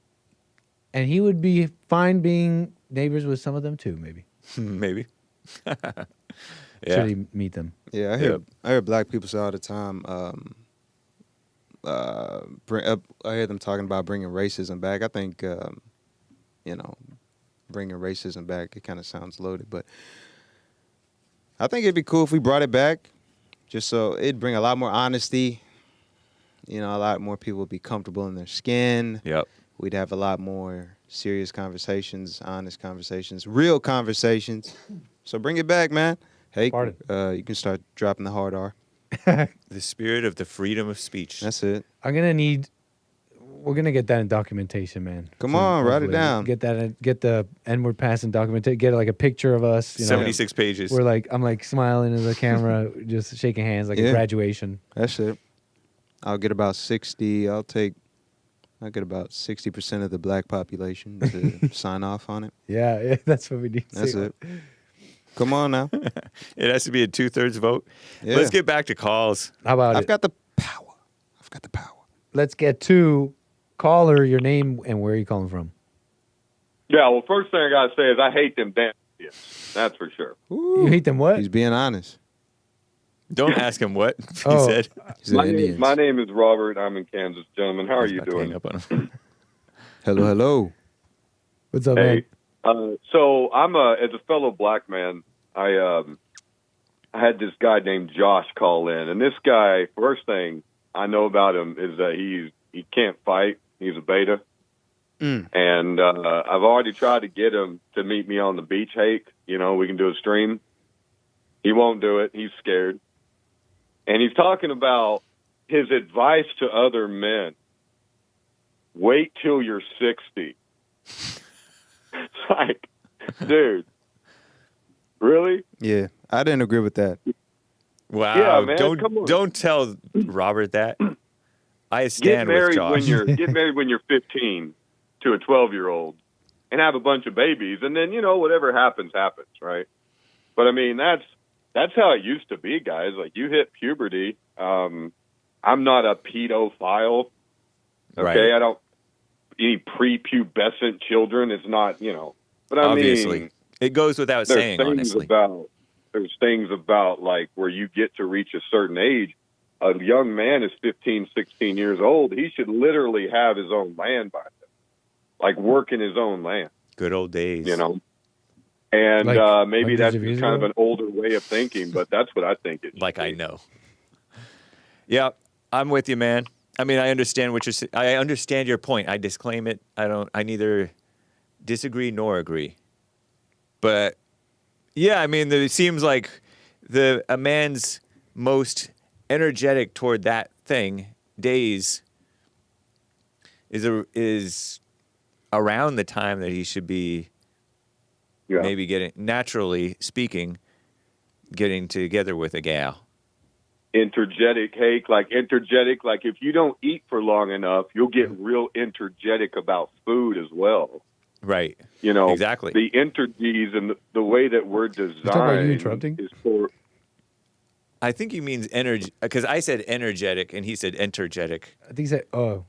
And he would be fine being neighbors with some of them too, maybe. Maybe. Should he meet them? Yeah, I hear black people say all the time, I hear them talking about bringing racism back. I think, bringing racism back, it kind of sounds loaded, but I think it'd be cool if we brought it back, just so it'd bring a lot more honesty. A lot more people would be comfortable in their skin. Yep. We'd have a lot more serious conversations, honest conversations, real conversations. So bring it back, man. Hey, you can start dropping the hard R. The spirit of the freedom of speech. That's it. We're gonna get that in documentation, man. Come on, write it down. Get the N-word pass in documentation. Get like a picture of us. 76 pages. I'm like smiling in the camera, just shaking hands like a graduation. That's it. I'll get about 60. I'll get about 60% of the black population to sign off on it. Yeah, that's what we need. That's it. Come on now. It has to be a 2/3 vote. Yeah. Let's get back to calls. How about I've got the power. Let's get to caller, your name and where are you calling from? Yeah, well, first thing I got to say is I hate them damn idiots. That's for sure. You hate them what? He's being honest. Don't ask him what he said. My name is Robert. I'm in Kansas, gentlemen. How are you doing? Hello. What's up, man? So I'm as a fellow black man, I had this guy named Josh call in, and this guy, first thing I know about him is that he can't fight. He's a beta. And I've already tried to get him to meet me on the beach hake. We can do a stream. He won't do it. He's scared. And he's talking about his advice to other men. Wait till you're 60. It's like, dude, really? Yeah, I didn't agree with that. Wow. Yeah, man, don't tell Robert that. I stand with Josh. Get married when you're 15 to a 12-year-old and have a bunch of babies, and then, whatever happens, right? But, I mean, that's how it used to be, guys. Like, you hit puberty. I'm not a pedophile. Okay, right. I don't any prepubescent children. It's not, But Obviously. mean, it goes without saying. Honestly, there's things about like where you get to reach a certain age. A young man is 15, 16 years old. He should literally have his own land by then, like work in his own land. Good old days, And maybe that's kind of an older way of thinking, but that's what I think it should be. I know. Yeah, I'm with you, man. I mean, I understand what you're saying. I understand your point. I disclaim it. I neither disagree nor agree. But yeah, I mean, it seems like a man's most energetic toward that thing days is around the time that he should be maybe naturally speaking, getting together with a gal. Energetic, like if you don't eat for long enough, you'll get real energetic about food as well. Right. You know, Exactly. the energies and the way that we're talking about you designed interrupting? is for. I think he means energy because I said energetic and he said energetic. I think he said, oh.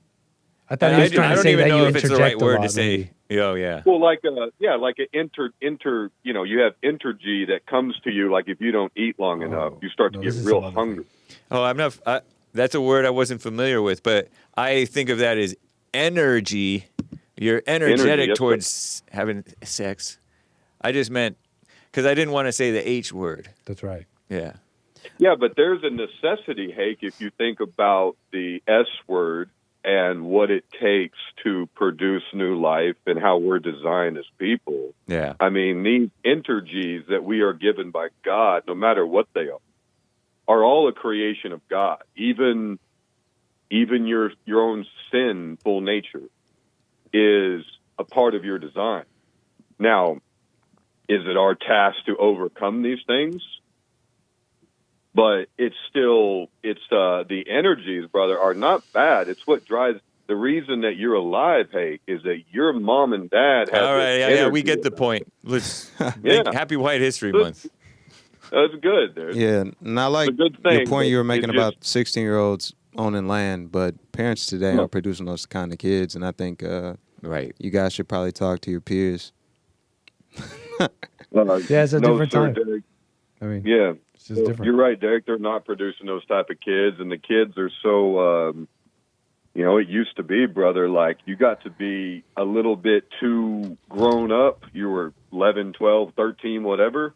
I thought And he was I trying to don't say even that know you if it's the interject right a word lot, to say. maybe. Oh, yeah. Well, like an you know, you have energy that comes to you. Like if you don't eat long enough, you start to no, get this is real some other hungry. Oh, I'm not. That's a word I wasn't familiar with, but I think of that as energy. You're energetic yes, towards having sex. I just meant because I didn't want to say the H word. That's right. Yeah. Yeah, but there's a necessity, Hake, if you think about the S word and what it takes to produce new life and how we're designed as people. Yeah. I mean, these energies that we are given by God, no matter what they are all a creation of God. Even your own sinful nature is a part of your design. Now, is it our task to overcome these things? But it's the energies, brother, are not bad. It's what drives the reason that you're alive, Hake, is that your mom and dad have. All right. this Yeah, we energy get the about point. Let's Yeah. Happy White History Good. Month. That's good. Dude. Yeah, and I like It's a good your thing, point but you were it's making just- about 16-year-olds owning land, but parents today Yeah. are producing those kind of kids, and I think Right. you guys should probably talk to your peers. Yeah, it's a no, different sir, time. Derrick. I mean, Yeah, it's just different. You're right, Derrick. They're not producing those type of kids, and the kids are so. You know, it used to be, brother, like you got to be a little bit too grown up. You were 11, 12, 13, whatever.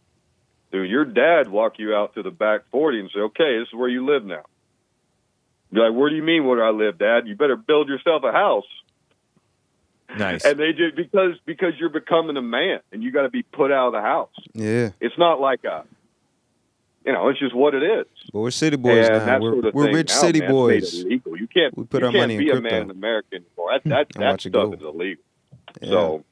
Dude, your dad walk you out to the back 40 and say, okay, this is where you live now. You're like, where do you mean where I live, Dad? You better build yourself a house. Nice. And they did because you're becoming a man and you got to be put out of the house. Yeah, It's not like it's just what it is. but we're city boys And now. that We're, sort of we're thing rich now, city man, it's boys. made illegal. You can't. We put you our can't money in be a crypto. man in America anymore. That watch it stuff go. is illegal. Yeah. So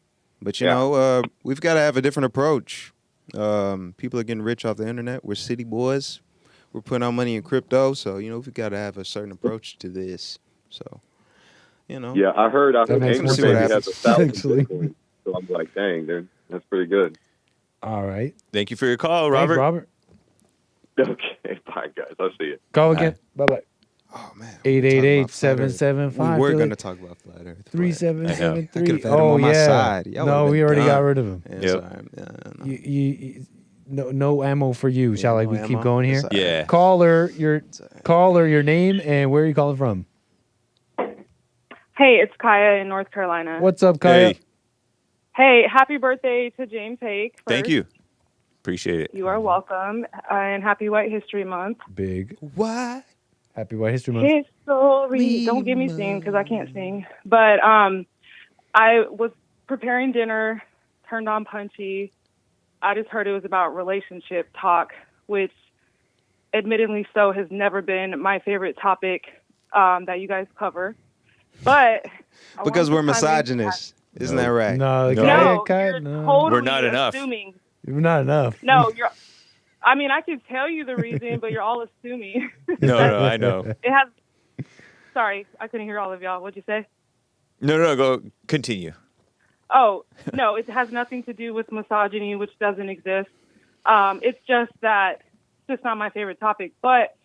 But you Yeah. know, we've got to have a different approach. People are getting rich off the internet. We're city boys. We're putting our money in crypto, so we've got to have a certain approach to this. So, yeah, I heard makes Angry more Baby sense, has 1,000 actually. Bitcoin. So I'm like, dang, that's pretty good. All right. Thank you for your call, Thanks, Robert. Robert. Okay, bye guys. I'll see you. Call again. Bye-bye. Oh man, we were talking about flat Earth. 888-775. We were going to talk about flat Earth. but 3773. I could've had him Oh, on my yeah. side. Y'all No, would've we been already got done. rid of him. Yeah, Yep. sorry. No. You, no ammo for you. Shall no we ammo? keep going here? It's all right. Yeah. Caller, your name and where are you calling from? Hey, it's Kaya in North Carolina. What's up, Kaya? Hey, Hey, happy birthday to James Hake. thank first. you. Appreciate it. You are welcome. And happy White History Month. Big. Why? Happy White History Month. History. Don't get me sing because I can't sing. But I was preparing dinner, turned on Punchie. I just heard it was about relationship talk, which admittedly so has never been my favorite topic that you guys cover. But I Because wanted we're to finally- misogynists. Isn't that right? No, No. Kaya, No, Kaya, you're no. totally We're not enough. assuming. You're not enough. No, you're. I mean, I could tell you the reason, but you're all assuming. No, I know. It has. Sorry, I couldn't hear all of y'all. What'd you say? No, go continue. Oh, no, it has nothing to do with misogyny, which doesn't exist. It's just that it's just not my favorite topic. But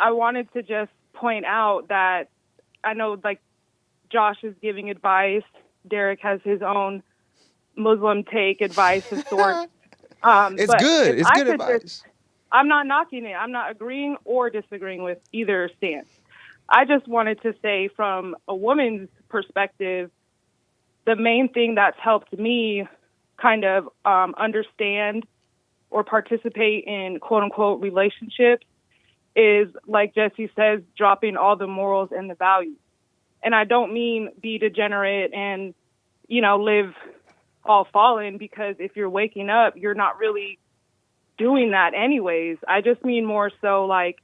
I wanted to just point out that I know, like, Josh is giving advice. Derrick has his own Muslim take advice of sorts. It's but good. if It's I good could advice. I'm not knocking it. I'm not agreeing or disagreeing with either stance. I just wanted to say from a woman's perspective, the main thing that's helped me kind of understand or participate in quote-unquote relationships is, like Jesse says, dropping all the morals and the values. And I don't mean be degenerate and, live all fallen, because if you're waking up, you're not really doing that anyways. I just mean more so like,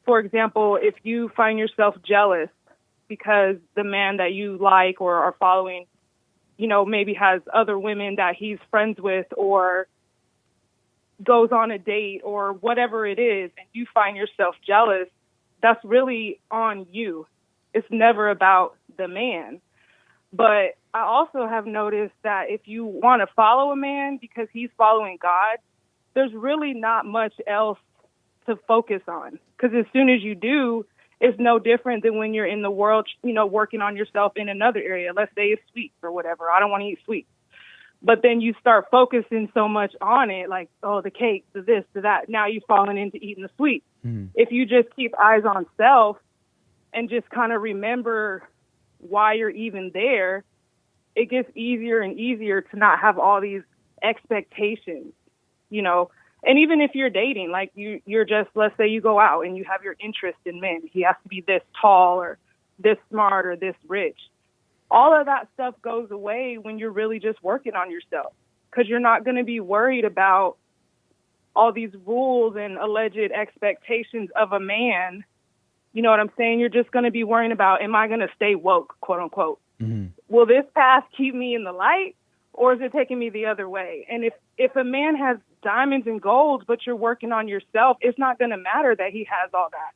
for example, if you find yourself jealous because the man that you like or are following, maybe has other women that he's friends with or goes on a date or whatever it is, and you find yourself jealous, that's really on you. It's never about the man. But I also have noticed that if you want to follow a man because he's following God, there's really not much else to focus on. Because as soon as you do, it's no different than when you're in the world, working on yourself in another area. Let's say it's sweets or whatever. I don't want to eat sweets. But then you start focusing so much on it, like, oh, the cake, the this, the that. Now you've fallen into eating the sweets. If you just keep eyes on self and just kind of remember why you're even there, it gets easier and easier to not have all these expectations, And even if you're dating, like you're just, let's say you go out and you have your interest in men. He has to be this tall or this smart or this rich. All of that stuff goes away when you're really just working on yourself, because you're not going to be worried about all these rules and alleged expectations of a man. You know what I'm saying? You're just going to be worrying about, am I going to stay woke, quote unquote? Will this path keep me in the light, or is it taking me the other way? And if a man has diamonds and gold, but you're working on yourself, it's not going to matter that he has all that.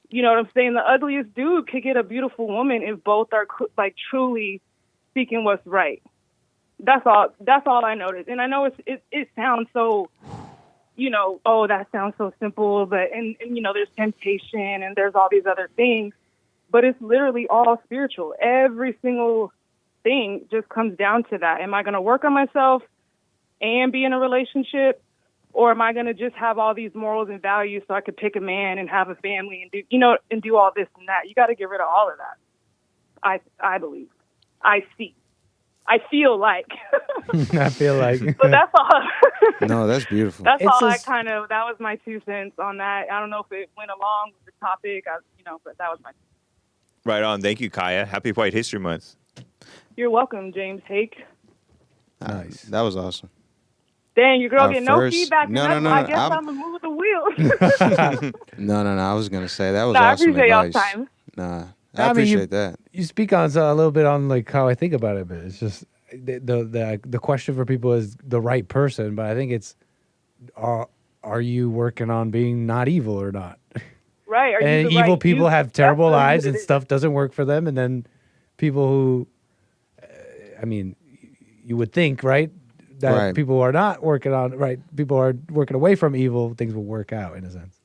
You know what I'm saying? The ugliest dude could get a beautiful woman if both are like truly seeking what's right. That's all I noticed. And I know it sounds so, oh, that sounds so simple, but and there's temptation and there's all these other things, but it's literally all spiritual. Every single thing just comes down to that. Am I going to work on myself and be in a relationship? Or am I going to just have all these morals and values so I could pick a man and have a family and do all this and that? You got to get rid of all of that. I believe. I see. I feel like. I feel like. But that's all. No, that's beautiful. That was my 2 cents on that. I don't know if it went along with the topic, but that was my. Right on. Thank you, Kaya. Happy White History Month. You're welcome, James Hake. Nice. That was awesome. Dang, your girl Our getting first- no feedback. No, and no, I no, guess I'm- I'm going to move the wheel. No. I was gonna say that was No, I awesome appreciate y'all's advice. time. Nah, I I mean, appreciate that. You speak on a little bit on like how I think about it, but it's just the question for people is the right person. But I think it's are you working on being not evil or not? Right. Are And you the evil right people dude? have terrible That's what lives it and is. stuff doesn't work for them, and then people who, you would think, right, that Right. people are not working on right. People are working away from evil. Things will work out in a sense.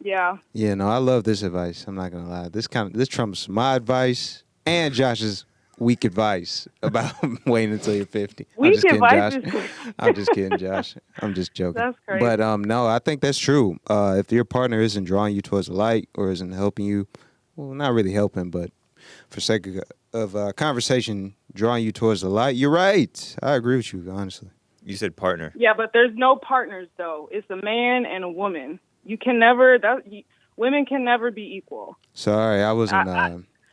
Yeah. Yeah, no, I love this advice. I'm not gonna lie. This trumps my advice and Josh's weak advice about waiting until you're 50. I'm Weak just kidding, advice Josh. is- I'm just kidding, Josh. I'm just joking. That's crazy. But no, I think that's true. If your partner isn't drawing you towards the light or isn't helping you, well, not really helping, but for sake of conversation, drawing you towards the light, you're right. I agree with you, honestly. You said partner. Yeah, but there's no partners, though. It's a man and a woman. You can never, women can never be equal. Sorry, I wasn't.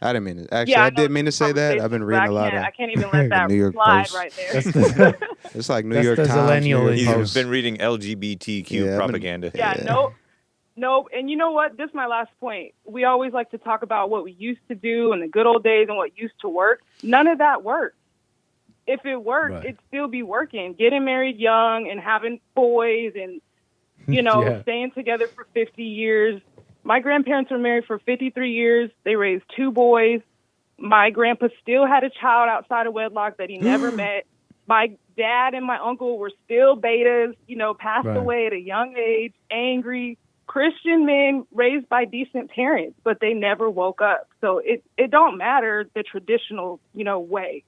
I didn't mean to. Actually, Yeah, I know didn't mean to say that. I've been reading a lot of. I can't even let that New York slide Post. right there. That's the, It's like New That's York the Times. millennial New York in He's Post. been reading LGBTQ Yeah, I've been- propaganda. Yeah, no. And you know what? This is my last point. We always like to talk about what we used to do in the good old days and what used to work. None of that works. If it worked, Right. it'd still be working. Getting married young and having boys and, Yeah. staying together for 50 years. My grandparents were married for 53 years. They raised 2 boys. My grandpa still had a child outside of wedlock that he never met. My dad and my uncle were still betas, passed Right. away at a young age, angry Christian men raised by decent parents, but they never woke up. So it don't matter the traditional, way.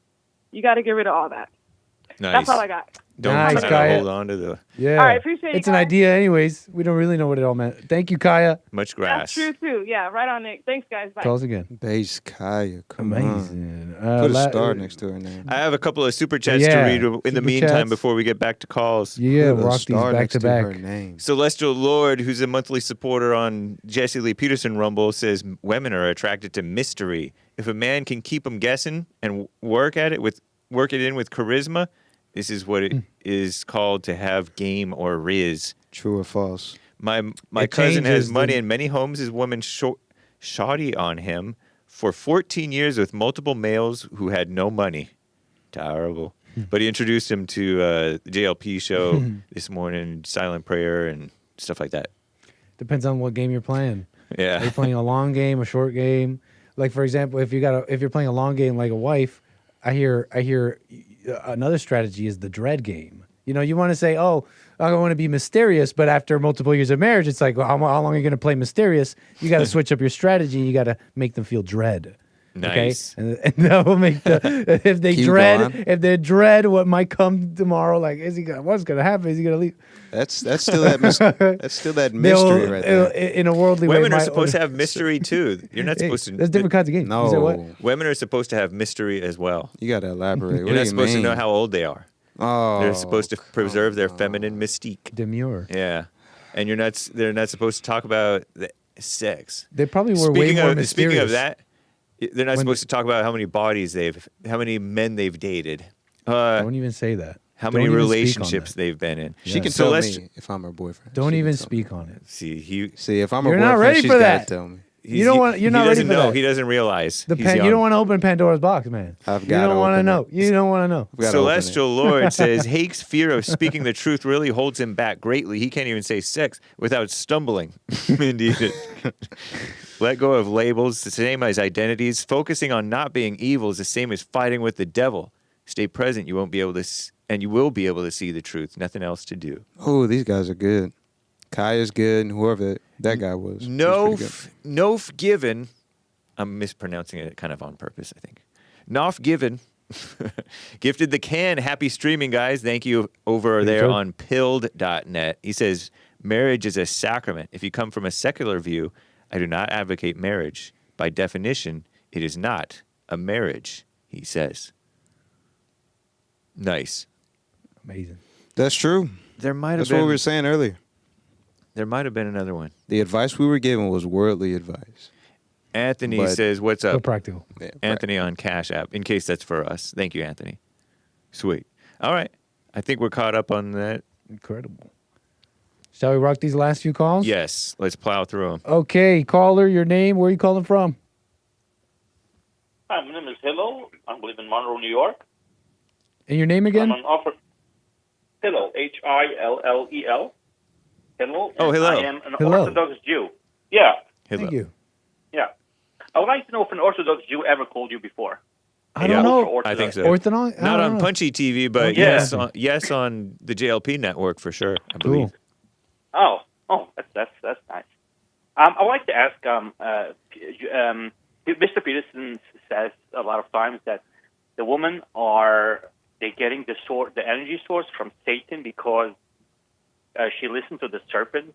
You got to get rid of all that. Nice. That's all I got. Don't Nice, try to Kaya. hold on to the yeah. All right, appreciate you It's an guys. idea, anyways. We don't really know what it all meant. Thank you, Kaya. much grass. That's true, too. Yeah, right on, Nick. Thanks, guys. Bye. Call us again. Base Kaya, come on. Amazing. Put a star next to her name. I have a couple of super chats Yeah, to read in the super meantime chats. before we get back to calls. Yeah, Put a rock these star back next to her back. name. Celestial Lord, who's a monthly supporter on Jesse Lee Peterson Rumble, says women are attracted to mystery. If a man can keep them guessing and work it in with charisma, this is what it is called to have game or riz. True or false? My It cousin has changes money the- and many homes. His woman shoddy on him for 14 years with multiple males who had no money. Terrible. But he introduced him to the JLP show this morning, Silent Prayer and stuff like that. Depends on what game you're playing. Are you Yeah. playing a long game, a short game? Like for example, if you're playing a long game like a wife, I hear another strategy is the dread game. You know, you want to say, oh, I want to be mysterious, but after multiple years of marriage, it's like, well, how long are you going to play mysterious? You got to switch up your strategy. You got to make them feel dread. Nice. Okay? And that will make the if they dread what might come tomorrow. Like, what's gonna happen? Is he gonna leave? That's still that mystery right there. In a worldly way, Women are supposed to have mystery too. You're not supposed to. There's different kinds of games. You said what? No, Women are supposed to have mystery as well. you got to elaborate. You're What do not you supposed mean? to know how old they are. Oh, They're supposed to preserve their feminine mystique. Demure. Yeah, and they're not supposed to talk about sex. They probably were way more mysterious. Speaking of that, they're not supposed to talk about how many men they've dated. Don't even say that. How Don't many even speak on relationships that. they've been in. She can So tell let's- me if I'm her boyfriend. Don't She even can tell me. speak on it. See, if I'm You're her not boyfriend, ready she's for gotta that. tell me. You don't want. You're not ready doesn't for know. that. He doesn't realize. You He's don't young. want to open Pandora's box, man. I've You gotta don't want to open know. it. You don't want to know. I've gotta open it. Celestial Lord says Hake's fear of speaking the truth really holds him back greatly. He can't even say sex without stumbling. Indeed. Let go of labels, the same as identities. Focusing on not being evil is the same as fighting with the devil. Stay present. You won't be able to, and you will be able to see the truth. Nothing else to do. Oh, these guys are good. Kaya's good, and whoever that guy was. Nof given. I'm mispronouncing it kind of on purpose, I think. Nof given. Gifted the can. Happy streaming, guys. Thank you over there on pilled.net. He says, marriage is a sacrament. If you come from a secular view, I do not advocate marriage. By definition, it is not a marriage, he says. Nice. Amazing. That's true. There might have That's been. what we were saying earlier. There might have been another one. The advice we were given was worldly advice. Anthony But- says, "What's So up?" practical. Yeah, Anthony on Cash App. In case that's for us. Thank you, Anthony. Sweet. All right. I think we're caught up on that. Incredible. Shall we rock these last few calls? Yes. Let's plow through them. Okay, caller, your name. Where are you calling from? Hi, my name is HILLEL. I live in Monroe, New York. And your name again? I'm an offer. HILLEL, HILLEL. HILLEL. Oh, Hillel. I am an Hillel. Orthodox Jew. Yeah, Hello. Thank you. yeah. I would like to know if an Orthodox Jew ever called you before. I don't know. I think so. Orthodox? I Not don't on know. Punchie TV, but Yeah. yes on the JLP network for sure, I believe. Cool. Oh, that's nice. I would like to ask. Mr. Peterson says a lot of times that the women they're getting the energy source from Satan because she listened to the serpent.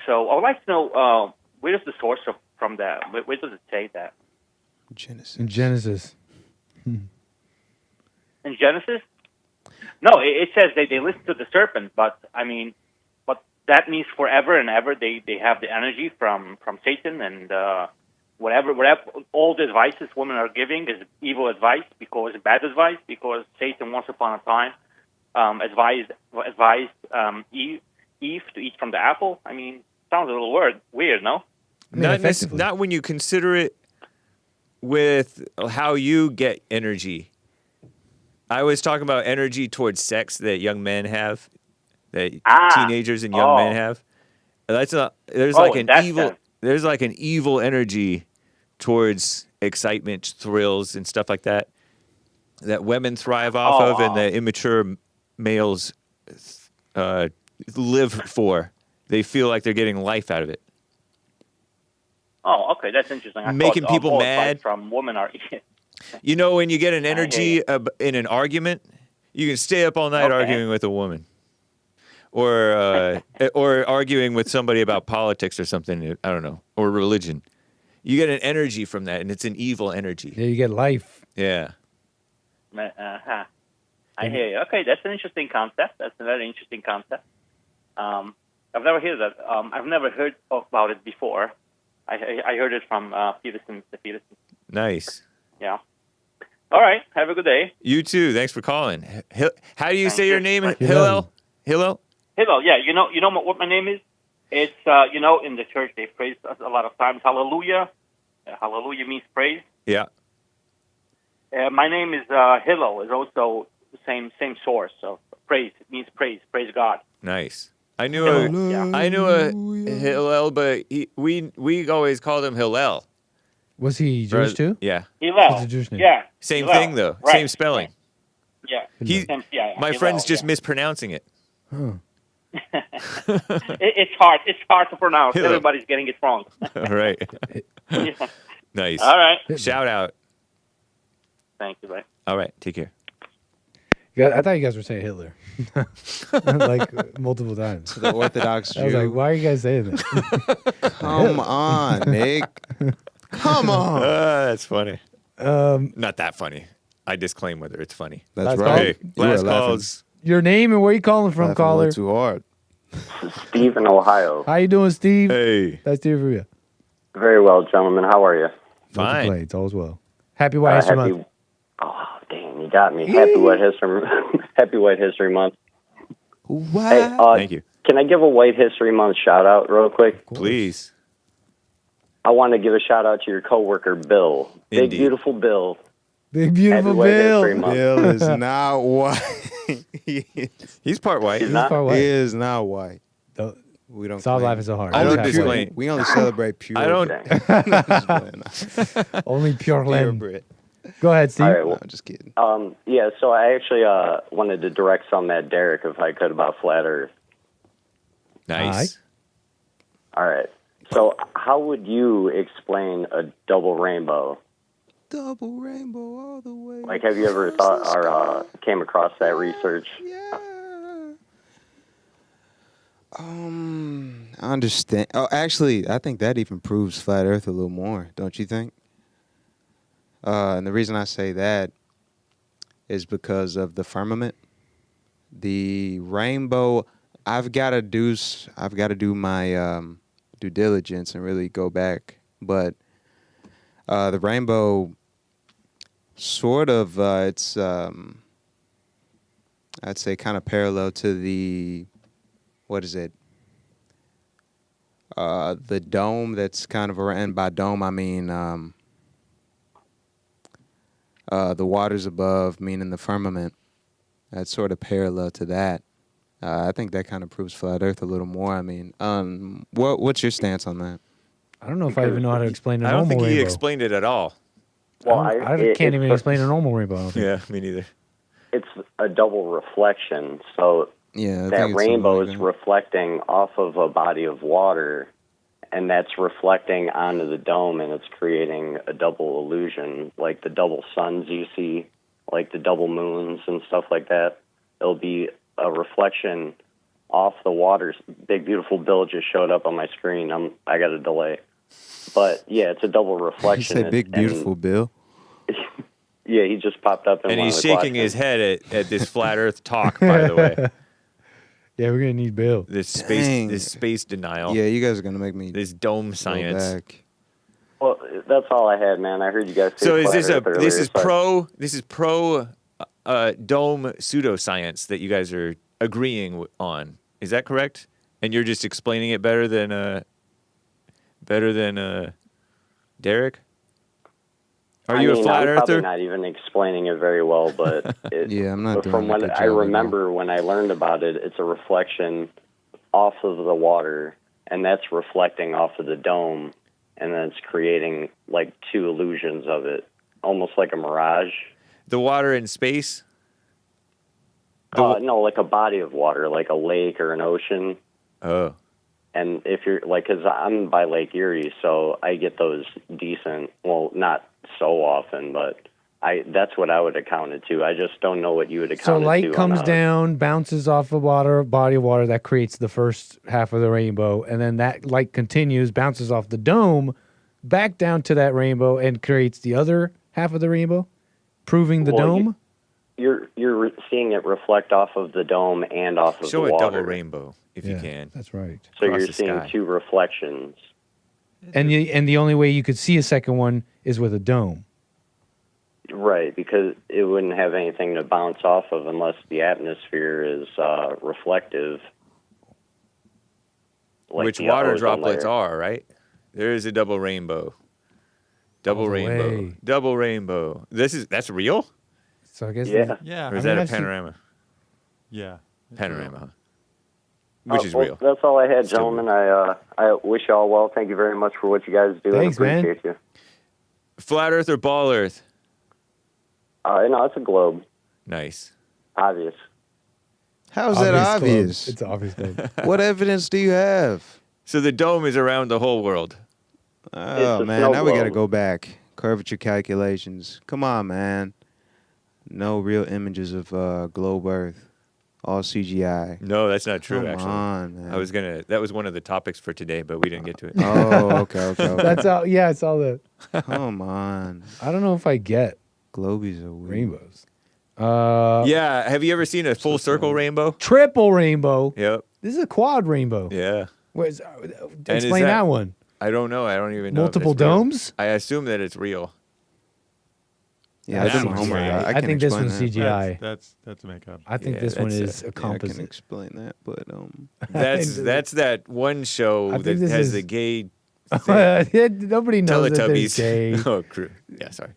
So I would like to know where is the source from that? Where does it say that? Genesis. In Genesis. In Genesis? No, it says they listen to the serpent, but I mean, but that means forever and ever they have the energy from Satan, and whatever all the advices women are giving is evil advice, because bad advice, because Satan once upon a time advised Eve to eat from the apple. I mean, sounds a little weird, no? I mean, effectively. Not when you consider it with how you get energy. I was talking about energy towards sex that young men have, that teenagers and young men have. There's like an evil energy towards excitement, thrills, and stuff like that women thrive off of, and that immature males live for. They feel like they're getting life out of it. Oh, okay, that's interesting. I Making thought, people all mad. advice from women are. You know, when you get an energy in an argument, you can stay up all night arguing with a woman, or arguing with somebody about politics or something. I don't know, or religion. You get an energy from that, and it's an evil energy. Yeah, you get life. Yeah. I hear you. Okay, that's an interesting concept. That's a very interesting concept. I've never heard that. I've never heard about it before. I heard it from Peterson. Nice. Yeah. All right. Have a good day. You too. Thanks for calling. How do you say your name? Bye. Hillel? Hillel? Hillel. Yeah. You know what my name is? It's in the church they praise us a lot of times. Hallelujah. Hallelujah means praise. Yeah. My name is Hillel. Is also the same source of praise. It means praise. Praise God. Nice. I knew a Hillel, but we always called him Hillel. Was he Jewish too? Yeah. Hillel. What's the Jewish name? Yeah. Same Hillel. thing though. Right. Same spelling. Yeah. Hillel. My Hillel, friend's just yeah. mispronouncing it. Huh. It's hard. It's hard to pronounce. Hillel. Everybody's getting it wrong. All right. Yeah. Nice. All right. Shout out. Thank you, bye. All right. Take care. I thought you guys were saying Hitler, like multiple times. The Orthodox Jew. I was like, why are you guys saying that? Come on, Nick. Come on. That's funny. Not that funny. I disclaim whether it's funny. That's Last right. Okay. You were Last laughing- calls. Your name and where you calling from, laughing a caller? little too hard. Steve in Ohio. How you doing, Steve? Hey. Nice to hear from you. Very well, gentlemen. How are you? No Fine. complaints, all's well. Happy White History Month. Oh, damn, you got me. Happy White History, Happy White History Month. What? Hey, Thank you. Can I give a White History Month shout out real quick? Please. I want to give a shout out to your coworker Bill. Big Indeed. beautiful Bill. Big beautiful Happy White History Bill. Month. Bill is not white. He's part white. He's not. Far He away. is not white. Don't- We don't. Stop claim laughing it. so hard. I don't Halfway. disclaim. We only celebrate pure. I don't. Only pure Pure land. Brit. Go ahead, Steve. All right, No, well, I'm just kidding. yeah, so I actually wanted to direct some at Derrick, if I could, about Flat Earth. Nice. All right. So how would you explain a double rainbow? Double rainbow all the way. Like, have you ever thought or came across that research? Yeah. I understand. Oh, actually, I think that even proves flat Earth a little more, don't you think? And the reason I say that is because of the firmament, the rainbow. I've got to do my due diligence and really go back, but the rainbow sort of it's I'd say kind of parallel to the. What is it? The dome that's kind of around. And by dome, I mean the waters above, meaning the firmament. That's sort of parallel to that. I think that kind of proves flat Earth a little more. I mean, what's your stance on that? I don't know if I even know how to explain a I normal don't think he rainbow. explained it at all. Well, I can't even explain a normal rainbow. I don't think. Yeah, me neither. It's a double reflection. So Yeah, I that think it's rainbow something is like that. reflecting off of a body of water, and that's reflecting onto the dome, and it's creating a double illusion, like the double suns you see, like the double moons and stuff like that. It'll be a reflection off the water. Big beautiful Bill just showed up on my screen. I got a delay, but yeah, it's a double You reflection. say big beautiful Bill. Yeah, he just popped up, And he's shaking his head at this flat Earth talk. By the way, Yeah, we're gonna need Bill. this Dang. space denial. Yeah, you guys are gonna make me This dome go science. back. Well, that's all I had, man. I heard you guys say So is flat this Earth earlier, so this is pro dome pseudoscience that you guys are agreeing on? Is that correct? And you're just explaining it better than Derrick? Are you a flat I'm probably earther? not even explaining it very well, but Yeah, I'm not but doing from a what good I job remember when I learned about it, it's a reflection off of the water, and that's reflecting off of the dome, and then it's creating like two illusions of it, almost like a mirage. The water in space? No, like a body of water, like a lake or an ocean. Oh. And if you're like, because I'm by Lake Erie, so I get those decent. Well, not so often, but that's what I would account it to. I just don't know what you would account So it to. light comes on down, bounces off a body of water that creates the first half of the rainbow, and then that light continues, bounces off the dome, back down to that rainbow, and creates the other half of the rainbow, proving the Well, dome. You're seeing it reflect off of the dome and off of Show the a water. double rainbow if you can. That's right. So across you're the seeing sky. two reflections. And the only way you could see a second one is with a dome. Right, because it wouldn't have anything to bounce off of unless the atmosphere is reflective. Like Which the water ozone droplets layer. are, right? There is a double rainbow. Double All the rainbow. way. Double rainbow. That's real? So I guess Yeah. Yeah. Or is I mean, that a I've seen- panorama? Yeah. Panorama, huh? Which is well, real. That's all I had, Still gentlemen. I wish you all well. Thank you very much for what you guys do. Thanks, I man. appreciate you. Flat Earth or ball Earth? No, it's a globe. Nice. Obvious. How's that obvious? Globe. It's obvious. Globe. What evidence do you have? So the dome is around the whole world. Oh, man. snow Now we got to globe. go back. Curvature calculations. Come on, man. No real images of globe Earth. All CGI. No, that's not true, Come actually. on, man. That was one of the topics for today, but we didn't get to it. Oh, okay. That's all. Yeah, it's all that. Come on. I don't know if I get Globies are weird. rainbows. Yeah, have you ever seen a full circle rainbow? Triple rainbow. Yep. This is a quad rainbow. Yeah. Where's, is explain that- that one. I don't know. I don't even know. if Multiple it's real. domes? I assume that it's real. Yeah, I That's did my CGI. homework. I can think this explain one's that. CGI. That's a makeup. I think Yeah, this one that's is a Yeah, I can composite. explain that, but That's that one show I think that this has is- the gay thing. Nobody knows that there's Teletubbies. gay. Oh, crew. Yeah, sorry.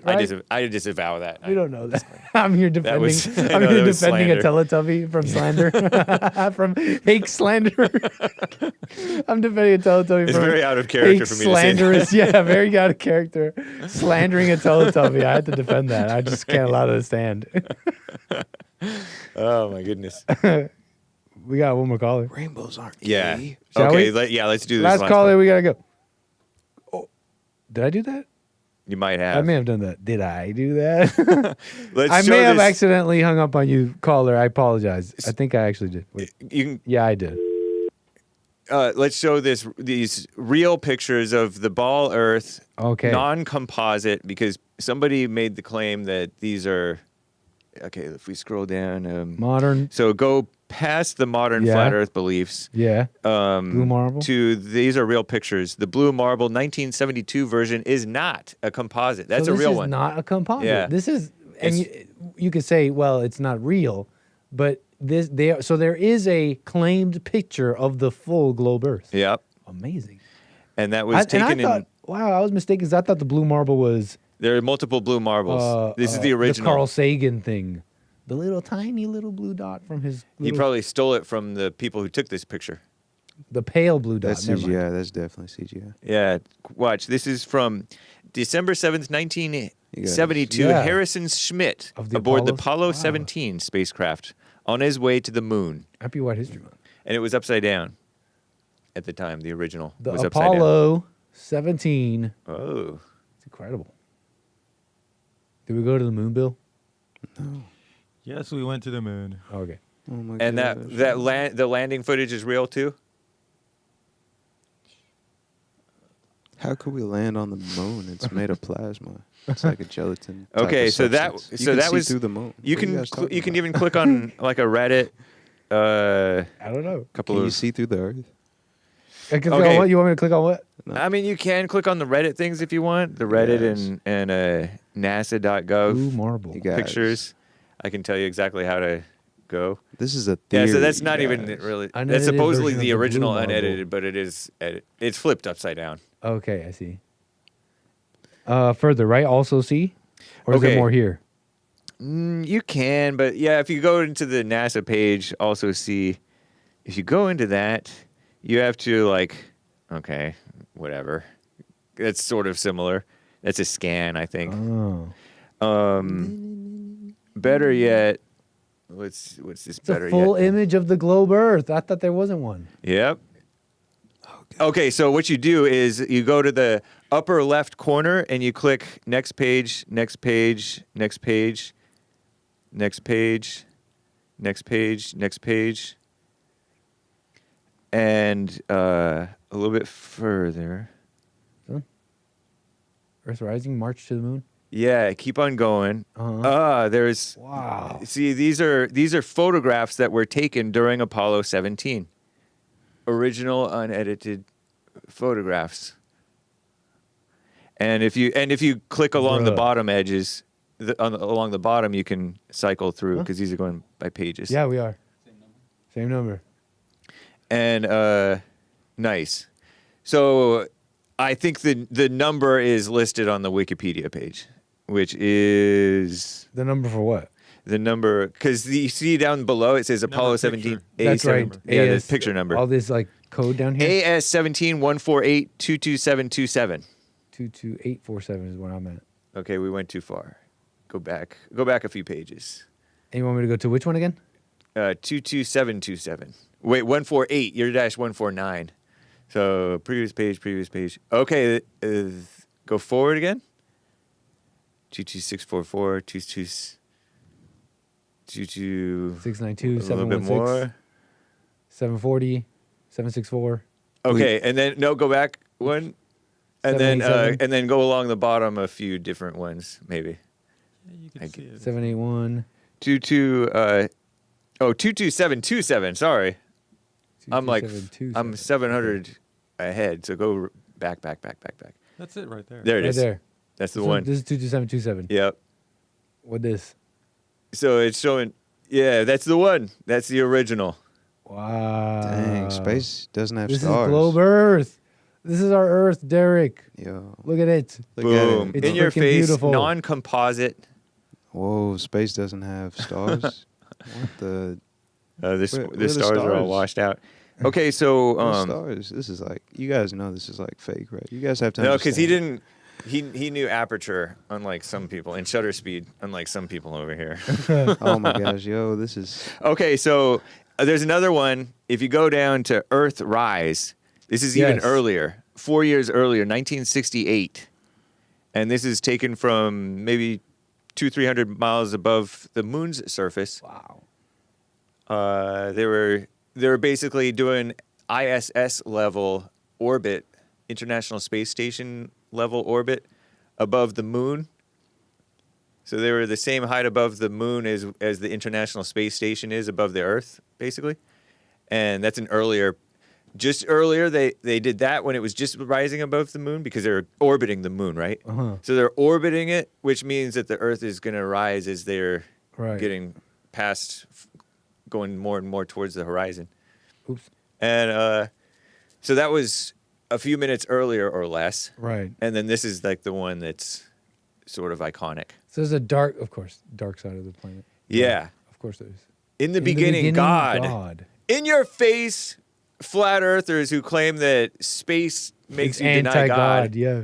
Right? I disavow that. We don't know that. I'm here defending. was- I I'm know here that was defending a slander. Teletubby from slander, from hate slander. I'm defending a Teletubby It's from very out of character hate for me to say slanderous. Yeah, very out of character. Slandering a Teletubby. I had to defend that. I just can't allow that to stand. Oh my goodness. We got one more caller. rainbows aren't Yeah. gay. Shall Okay. we? Let's do this. Last call. caller. We gotta go. Oh, did I do that? You might I have. may have done that. Did I do that? Let's I show may have this- accidentally hung up on you, caller. I apologize. I think I actually did. Wait. You can. Yeah, I did. Let's show these real pictures of the ball Earth, Okay. non-composite, because somebody made the claim that these are. Okay, if we scroll down, Modern. so go past the modern Yeah. flat Earth beliefs. Yeah. Blue marble. To these are real pictures. The blue marble 1972 version is not a composite. That's So a real This one. is not a composite. Yeah. This is, and It's- you could say, well, it's not real, but so there is a claimed picture of the full globe Earth. Yep, Amazing. and that I was taken thought, in. wow, I was mistaken because I thought the blue marble was There are multiple blue marbles. This is the original. The Carl Sagan thing. The little tiny little blue dot from his. He little- probably stole it from the people who took this picture. the pale blue dot. That's never mind. CGI. That's definitely CGI. Yeah, watch. This is from December 7th, 1972. Yeah. Harrison Schmitt Of the aboard the Apollos? Apollo Wow. 17 spacecraft on his way to the moon. Happy White History Month. And it was upside down at the time. The original The was upside down. Apollo 17. Oh. It's incredible. Did we go to the moon, Bill? Yes, we went to the moon. Okay. Oh my And gosh. the landing footage is real too? How could we land on the moon? It's made of plasma. It's like a gelatin. type Okay, of so that substance. You so can that see was through the moon. You What are can guys talking you can about? even click on like a Reddit I don't know. couple Can of you see through the earth? Click on Okay. what? You want me to click on what? I mean, you can click on the Reddit things if you want. The Reddit Yes. and NASA.gov Blue marble. You got- pictures. I can tell you exactly how to go. This is a Yeah, theory. so that's not even guys. really. Unedited That's supposedly version of the the blue original marble. unedited, but it is it's flipped upside down. Okay, I see. Further, right? Also see? Or is there Okay. more here? You can, but yeah, if you go into the NASA page, also see. If you go into that, you have to okay, whatever. That's sort of similar. That's a scan, I think. Oh. Better yet, what's this It's better a full yet? image of the globe Earth. I thought there wasn't one. Yep. Okay, so what you do is you go to the upper left corner and you click next page, next page, next page, next page, next page, next page, and a little bit further. Earth rising, march to the moon. Yeah, keep on going. There's Wow. See, these are photographs that were taken during Apollo 17. Original unedited photographs. And if you click along the Bruh. bottom edges, along the bottom, you can cycle through because these are going by pages. Yeah, we are. Same number. And nice. So I think the number is listed on the Wikipedia page, which is The number for what? the number because you see down below it says Apollo picture. 17. That's right. Yeah, the AS picture number. All this code down here. AS 17 148 22727. 22847 is where I'm at. Okay, we went too far. Go back a few pages. And you want me to go to which one again? 22727. Wait, 148. You're dash 149. So previous page. Okay, go forward again. 22644, 692, a little bit 716, more. 740, 764. Okay, and then go back one, and then 787. go along the bottom a few different ones, maybe. Yeah, you can see it. 781. 22727. Sorry, I'm 22727. I'm 700 ahead. So go back. That's it right there. There it Right is. there. That's the So one. This is 22727. Yep. What this? So it's showing. Yeah, that's the one. That's the original. Wow. Dang, space doesn't have This stars. is globe Earth. This is our Earth, Derrick. Yo, Look at it. look Boom. at it. It's In your freaking face. beautiful. Non-composite. Whoa, space doesn't have stars. What the The Where are the stars are all stars? washed out. Okay, so what stars? This is like, you guys know this is like fake, right? You guys have to no, because understand. he knew aperture, unlike some people, and shutter speed, unlike some people over here. Oh my gosh, yo, this is Okay, so there's another one. If you go down to Earthrise, this is even Yes. earlier, 4 years earlier, 1968, and this is taken from maybe 200-300 miles above the moon's surface. Wow. They were basically doing ISS level orbit, International Space Station level orbit above the moon. So they were the same height above the moon as the International Space Station is above the Earth, basically. And that's just earlier they did that when it was just rising above the moon because they're orbiting the moon, right? Uh-huh. So they're orbiting it, which means that the Earth is going to rise as they're Right. getting past, going more and more towards the horizon. Oops. And so that was a few minutes earlier or less. Right. And then this is like the one that's sort of iconic. So there's a dark side of the planet. Yeah. Of course there is. In the beginning, God. God. In your face, flat earthers who claim that space makes It's you deny God. anti-God, yeah.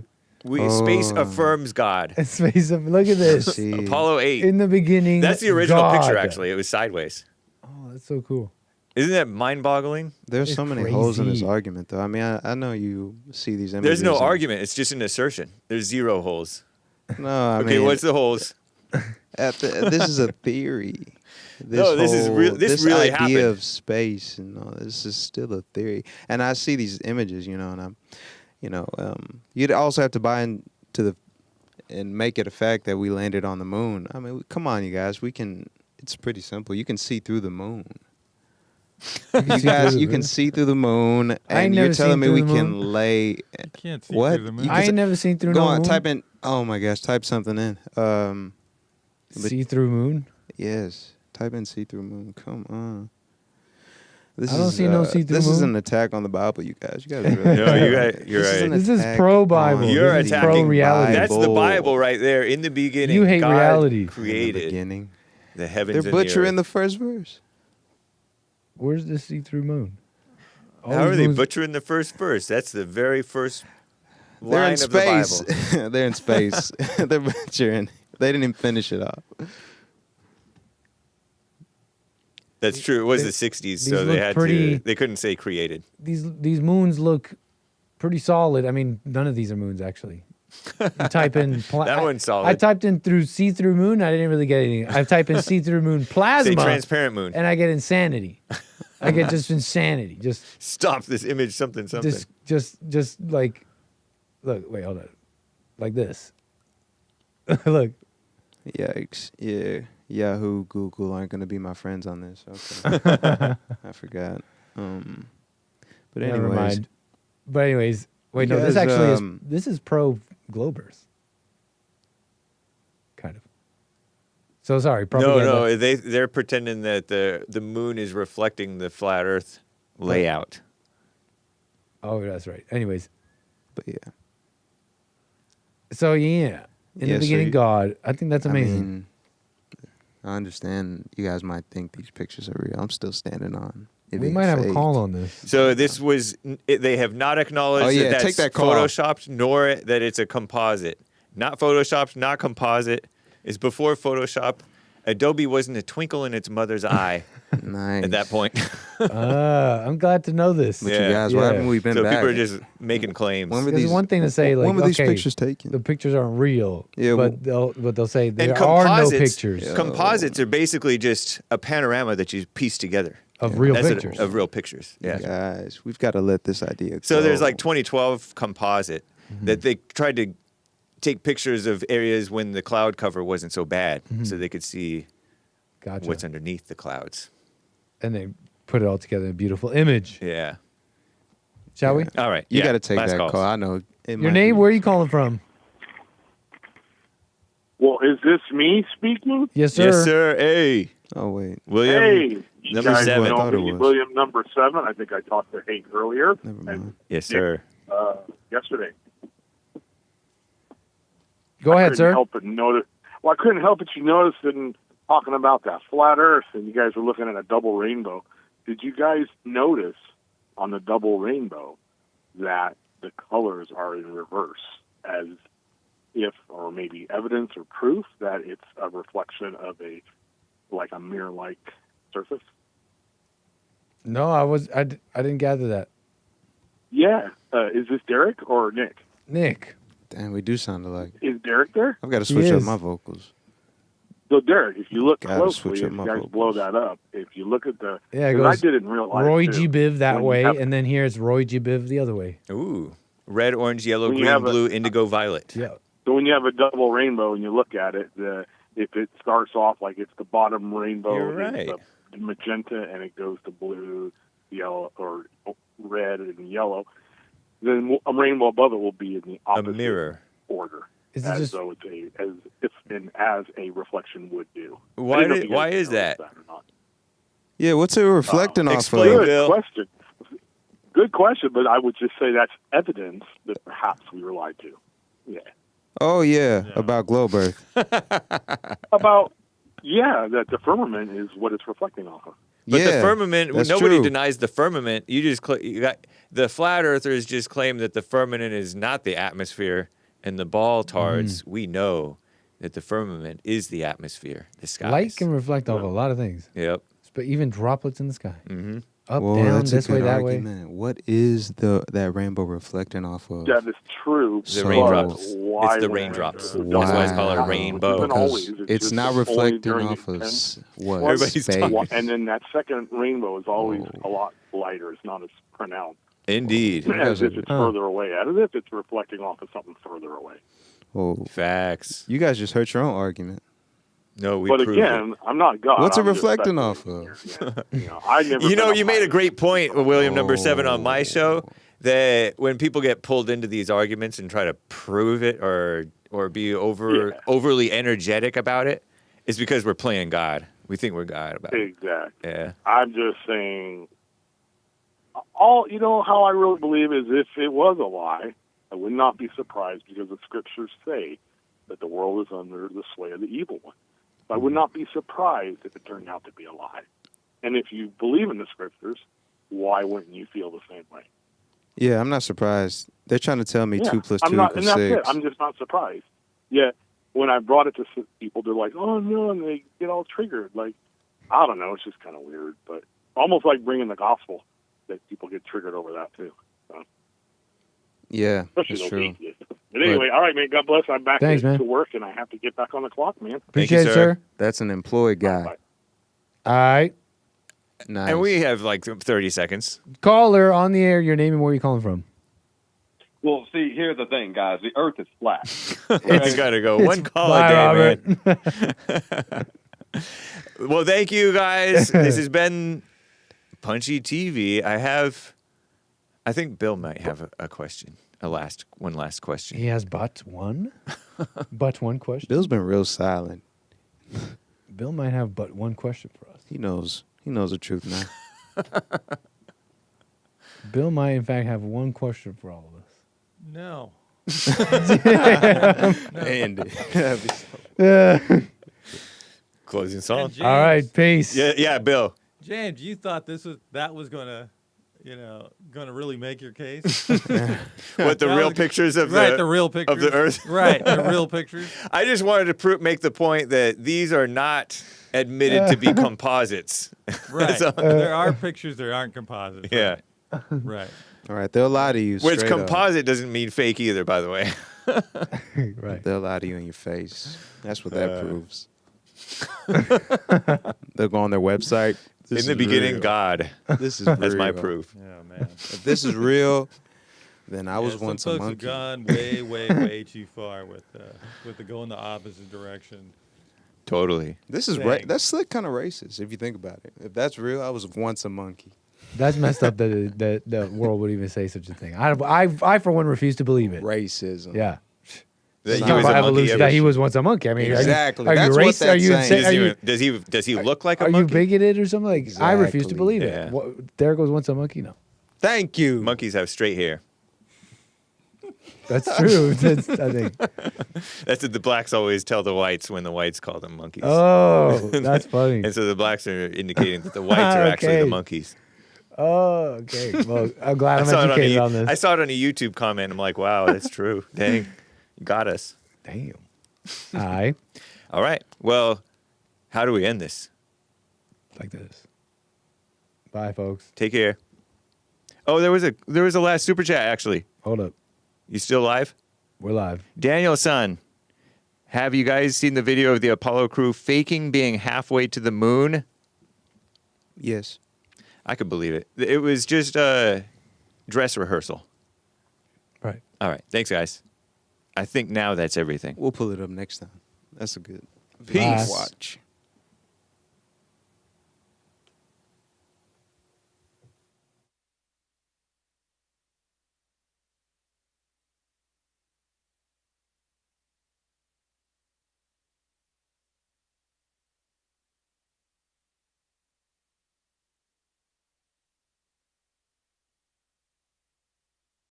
Space Oh. affirms God. Space of, look at this. see. Apollo 8. In the beginning, That's the original God. picture, actually. It was sideways. Oh, that's so cool. Isn't that mind-boggling? There's It's so many holes in this crazy. argument, though. I mean, I know you see these images. There's no and- argument. It's just an assertion. There's 0 holes. No, I Okay, mean, what's the holes? this is a theory. No, this is real- this really idea happened. of space and all this is still a theory. And I see these images, and I'm, you'd also have to buy into and make it a fact that we landed on the moon. I mean, come on, you guys. It's pretty simple. You can see through the moon. You guys, you can see through the moon, I ain't and you're never telling seen me through we the can moon. lay. You can't see What? through the moon. You I can ain't never seen through Go no on, moon. type in. Oh my gosh, type something in. But- See-through moon. Yes, type in see-through moon. Come on. This I don't see no see-through This is moon. an attack on the Bible, you guys. You guys are really. No, you're This is right. an This is attack pro-Bible. on You're the attacking pro-reality. That's the Bible right there. In the beginning, You hate God reality. In the created beginning. the heavens They're and butchering the the first verse. Where's the see-through moon? earth. How are these they moons- butchering the first verse? That's the very first They're line in of the space. Bible. They're in space. They're butchering. They didn't even finish it off. That's true. It was They- the 60s, these so they look had pretty- to. They couldn't say created. These moons look pretty solid. I mean, none of these are moons actually. You type in That one's solid. I typed in through see-through moon. I didn't really get anything. I type in see-through moon plasma, Say transparent moon. and I get insanity. I get just insanity. Just Stop this image. Something. just like, look. Wait, hold on. Like this. Look. Yikes. Yeah. Yahoo, Google aren't going to be my friends on this. Okay. I forgot. But anyways. Never mind. But anyways, wait. You No, this guys, actually this is pro Globers. Kind of. So sorry. Propaganda. No. They're pretending that the moon is reflecting the flat Earth layout. Oh, that's right. Anyways, But yeah. so yeah, in Yeah, the so beginning, you- God. I think that's amazing. I mean, I understand you guys might think these pictures are real. I'm still standing on We might have a call on this. So this was, they have not acknowledged that that's take that call. photoshopped, nor that it's a composite. Not photoshopped, not composite. It's before Photoshop. Adobe wasn't a twinkle in its mother's eye Nice. at that point. I'm glad to know this. But you guys, why haven't we been so back? people are just making claims. Because it's one thing to say, like, when were these okay, pictures taken? the pictures aren't real. Yeah, but they'll say there And are no composites- pictures Composites are basically just a panorama that you piece together. of real That's pictures. of real pictures. Yeah. Guys, we've got to let this idea go. So there's like 2012 composite that they tried to take pictures of areas when the cloud cover wasn't so bad, so they could see what's underneath the clouds. And they put it all together in a beautiful image. Yeah. Shall we? All right. You yeah. got to take Last that calls. call. I know. Your name? Where are you calling from? Well, is this me speaking? Yes, sir. Yes, sir. Hey. Oh, wait. William. Hey, you number guys 7. know me, William number 7. I think I talked to Hank earlier. Never mind. Yes, sir. Yesterday. Go ahead, I sir. couldn't help but you notice in talking about that flat Earth, and you guys were looking at a double rainbow. Did you guys notice on the double rainbow that the colors are in reverse, as if, or maybe evidence or proof that it's a reflection of a mirror-like surface? No, I didn't gather that. Yeah. Is this Derrick or Nick? Nick. Damn, we do sound alike. Is Derrick there? I've got to switch up my vocals. So, Derrick, if you look Gotta closely, switch if up you my guys vocals. blow that up, if you look at the... Yeah, it 'cause I goes did it in real life, Roy too. G. Biv that When you way, have- and then here it's Roy G. Biv the other way. Ooh. Red, orange, yellow, When you green, have blue, indigo, violet. Yeah. So when you have a double rainbow and you look at it, if it starts off like it's the bottom rainbow, You're it's right. the magenta, and it goes to blue, yellow, or red and yellow, then a rainbow above it will be in the opposite A mirror. order. Is it as just- though as a reflection would do. I Why didn't know if you why guys is that? noticed or not. Yeah, what's it reflecting off Explain, of? Good Bill. question. Good question, but I would just say that's evidence that perhaps we were lied to. Yeah. Oh, yeah, about globe Earth. About, that the firmament is what it's reflecting off of. But yeah, the firmament, that's nobody true. denies the firmament. You got the flat earthers just claim that the firmament is not the atmosphere, and the ball-tards, we know that the firmament is the atmosphere, the skies. Light can reflect off a lot of things. Yep. But even droplets in the sky. Mm-hmm. Up, Whoa, down, that's a this way, good that argument. What is that rainbow reflecting off of? That is true. The but raindrops. why It's the would- raindrops. Wow. That's why it's called a rainbow. Even always, Because it's it's just not only reflecting during off the of what? Everybody's Space. talking. And then that second rainbow is always a lot lighter. It's not as pronounced. Indeed. As if it's further away. As if it's reflecting off of something further away. Oh, Facts. you guys just hurt your own argument. No, we But proved again, I'm not God. What's it I'm just reflecting off speculating of? here. I never. You know, been you made a great point, William number 7 on my Oh. show, that when people get pulled into these arguments and try to prove it or be overly energetic about it, it's because we're playing God. We think we're God about it. Exactly. Yeah. I'm just saying. How I really believe is if it was a lie, I would not be surprised because the scriptures say that the world is under the sway of the evil one. I would not be surprised if it turned out to be a lie. And if you believe in the scriptures, why wouldn't you feel the same way? Yeah, I'm not surprised. They're trying to tell me 2 plus 2 I'm not, equals and that's 6. it. I'm just not surprised. Yet when I brought it to people, they're like, "Oh no," and they get all triggered. Like, I don't know. It's just kind of weird, but almost like bringing the gospel, that people get triggered over that too. So, Yeah, especially that's those true. atheists. But anyway, all right, man. God bless. I'm back Thanks, man. to work, and I have to get back on the clock, man. Appreciate it, sir. That's an employed guy. All right. Nice. And we have like 30 seconds. Caller on the air, your name and where you calling from. Well, see, here's the thing, guys. The Earth is flat. It's got to go one call Bye, a day, Robert. man. Well, thank you, guys. This has been Punchie TV. I think Bill might have a question. One last question. He has but one? But one question? Bill's been real silent. Bill might have but one question for us. He knows the truth now. Bill might, in fact, have one question for all of us. No. Andy. Yeah. Closing song. All right, peace. Yeah, Bill. James, you thought that was gonna really make your case? What, the real pictures of the real pictures of the Earth? Right, the real pictures. I just wanted to make the point that these are not admitted to be composites. Right. There are pictures that aren't composites. Yeah. Right. All right, they'll lie to you. Which straight up. composite doesn't mean fake either, by the way. Right. They'll lie to you in your face. That's what that proves. They'll go on their website. In the beginning, real. God. This is That's my real. proof. Yeah, man. If this is real, then I was some once a folks monkey. have gone way, way, way too far with the going the opposite direction. Totally. This is that's like kind of racist if you think about it. If that's real, I was once a monkey. That's messed up that the world would even say such a thing. I for one refuse to believe it. Racism. Yeah. That It's he not was by a monkey evolution ever- that he was once a monkey. I mean, Exactly. Are you That's what racist? that's Are you saying. insane? Does he look like a Are you monkey? bigoted or something? Like I refuse to Exactly. believe Yeah. it. Derrick was once a monkey. No, Thank you. Monkeys have straight hair. that's true. I think. That's what the blacks always tell the whites when the whites call them monkeys. Oh, that's funny. And so the blacks are indicating that the whites are actually the Okay. monkeys. Oh, okay. Well, I'm glad I'm saw it educated on this. I saw it on a YouTube comment. I'm like, wow, that's true. Dang, you got us. Damn. All right. All right. Well, how do we end this? Like this. Bye, folks. Take care. Oh, there was a last super chat actually. Hold up. You still live? We're live. Daniel-san, have you guys seen the video of the Apollo crew faking being halfway to the moon? Yes. I could believe it. It was just a dress rehearsal. Right. All right. Thanks, guys. I think now that's everything. We'll pull it up next time. That's a good Peace. watch.